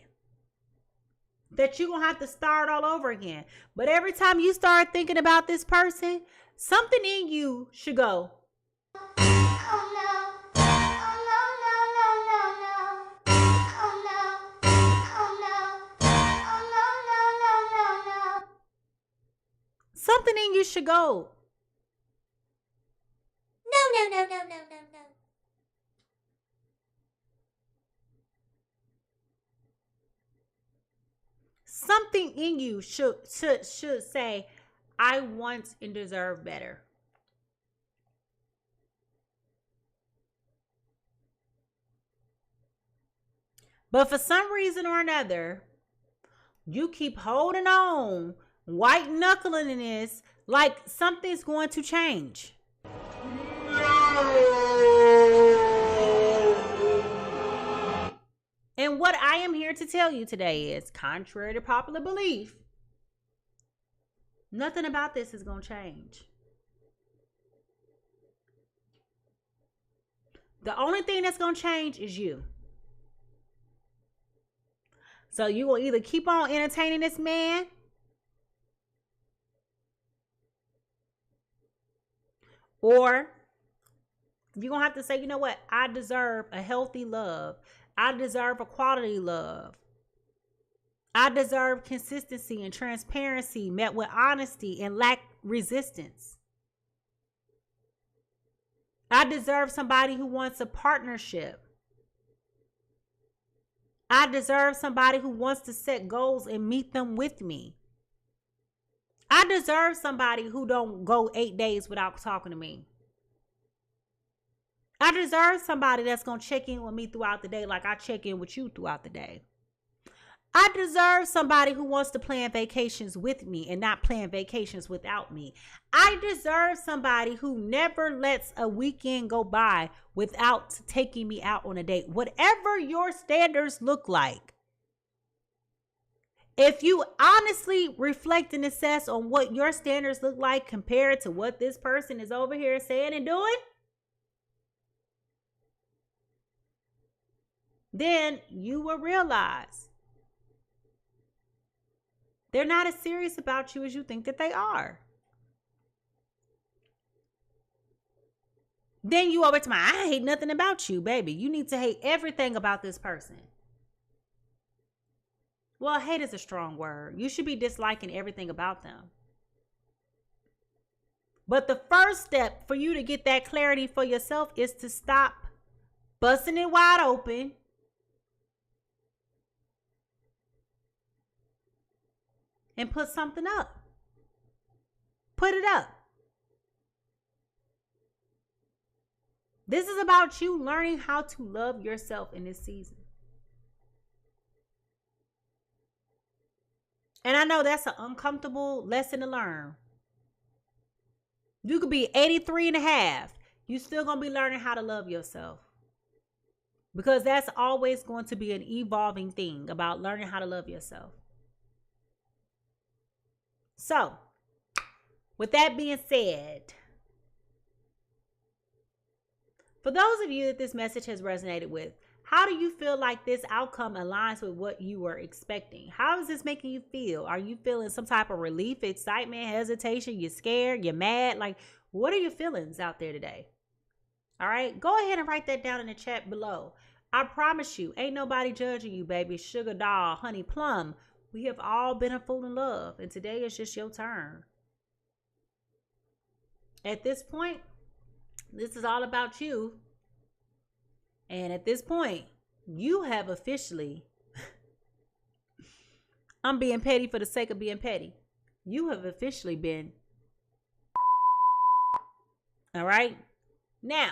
That you're going to have to start all over again. But every time you start thinking about this person, something in you should go, something in you should go, No. something in you should say, I want and deserve better. But for some reason or another, you keep holding on, white knuckling in this, like something's going to change. And what I am here to tell you today is, contrary to popular belief, nothing about this is going to change. The only thing that's going to change is you. So you will either keep on entertaining this man, or you're going to have to say, you know what? I deserve a healthy love. I deserve a quality love. I deserve consistency and transparency met with honesty and lack resistance. I deserve somebody who wants a partnership. I deserve somebody who wants to set goals and meet them with me. I deserve somebody who don't go 8 days without talking to me. I deserve somebody that's going to check in with me throughout the day like I check in with you throughout the day. I deserve somebody who wants to plan vacations with me and not plan vacations without me. I deserve somebody who never lets a weekend go by without taking me out on a date. Whatever your standards look like, If you honestly reflect and assess on what your standards look like compared to what this person is over here saying and doing, then you will realize they're not as serious about you as you think that they are. Then you over to I hate nothing about you, baby. You need to hate everything about this person. Well, hate is a strong word. You should be disliking everything about them. But the first step for you to get that clarity for yourself is to stop busting it wide open and put something up. Put it up. This is about you learning how to love yourself in this season. And I know that's an uncomfortable lesson to learn. You could be 83 and a half. You're still going to be learning how to love yourself. Because that's always going to be an evolving thing about learning how to love yourself. So, with that being said, for those of you that this message has resonated with, how do you feel like this outcome aligns with what you were expecting? How is this making you feel? Are you feeling some type of relief, excitement, hesitation? You're scared? You're mad? Like, what are your feelings out there today? All right, go ahead and write that down in the chat below. I promise you, ain't nobody judging you, baby. Sugar doll, honey plum. We have all been a fool in love, and today is just your turn. At this point, this is all about you. And at this point, you have officially, I'm being petty for the sake of being petty. You have officially been, all right? Now,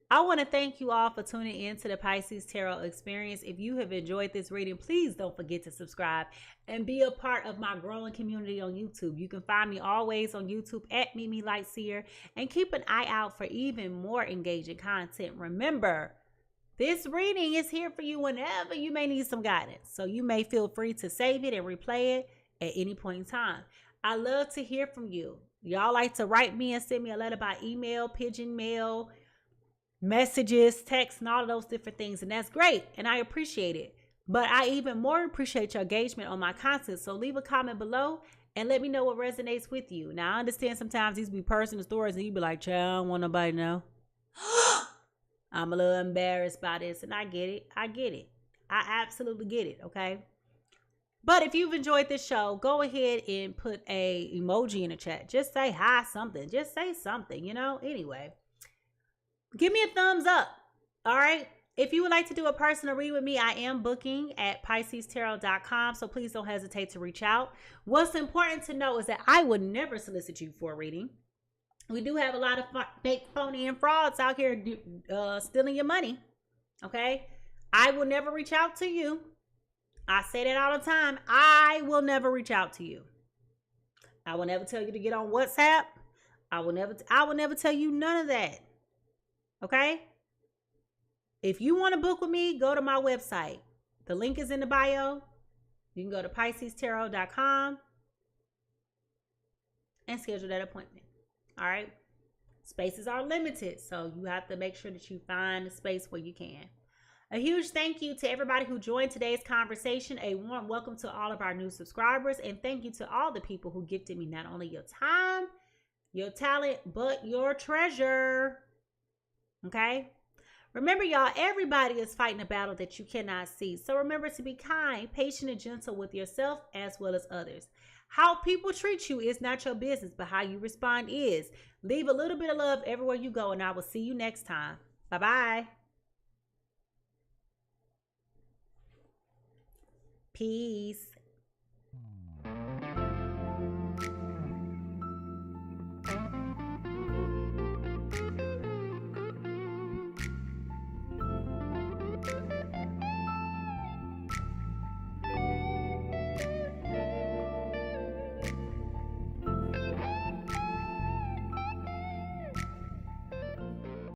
I want to thank you all for tuning in to the Pisces Tarot Experience. If you have enjoyed this reading, please don't forget to subscribe and be a part of my growing community on YouTube. You can find me always on YouTube at Mimi Lightseer, and keep an eye out for even more engaging content. Remember, this reading is here for you whenever you may need some guidance. So you may feel free to save it and replay it at any point in time. I love to hear from you. Y'all like to write me and send me a letter by email, pigeon mail, messages, text, and all of those different things. And that's great. And I appreciate it. But I even more appreciate your engagement on my content. So leave a comment below and let me know what resonates with you. Now, I understand sometimes these be personal stories and you be like, child, I don't want nobody to know. I'm a little embarrassed by this. And I get it. I get it. I absolutely get it. Okay. But if you've enjoyed this show, go ahead and put a emoji in the chat. Just say hi, something. Just say something, you know. Anyway, give me a thumbs up. All right. If you would like to do a personal read with me, I am booking at PiSeasTarot.com. So please don't hesitate to reach out. What's important to know is that I would never solicit you for a reading. We do have a lot of fake, phony, and frauds out here stealing your money. Okay. I will never reach out to you. I say that all the time. I will never reach out to you. I will never tell you to get on WhatsApp. I will never tell you none of that. Okay? If you want to book with me, go to my website. The link is in the bio. You can go to PiSeasTarot.com and schedule that appointment. All right? Spaces are limited, so you have to make sure that you find a space where you can. A huge thank you to everybody who joined today's conversation. A warm welcome to all of our new subscribers. And thank you to all the people who gifted me not only your time, your talent, but your treasure. Okay? Remember, y'all, everybody is fighting a battle that you cannot see. So remember to be kind, patient, and gentle with yourself as well as others. How people treat you is not your business, but how you respond is. Leave a little bit of love everywhere you go, and I will see you next time. Bye-bye. Peace.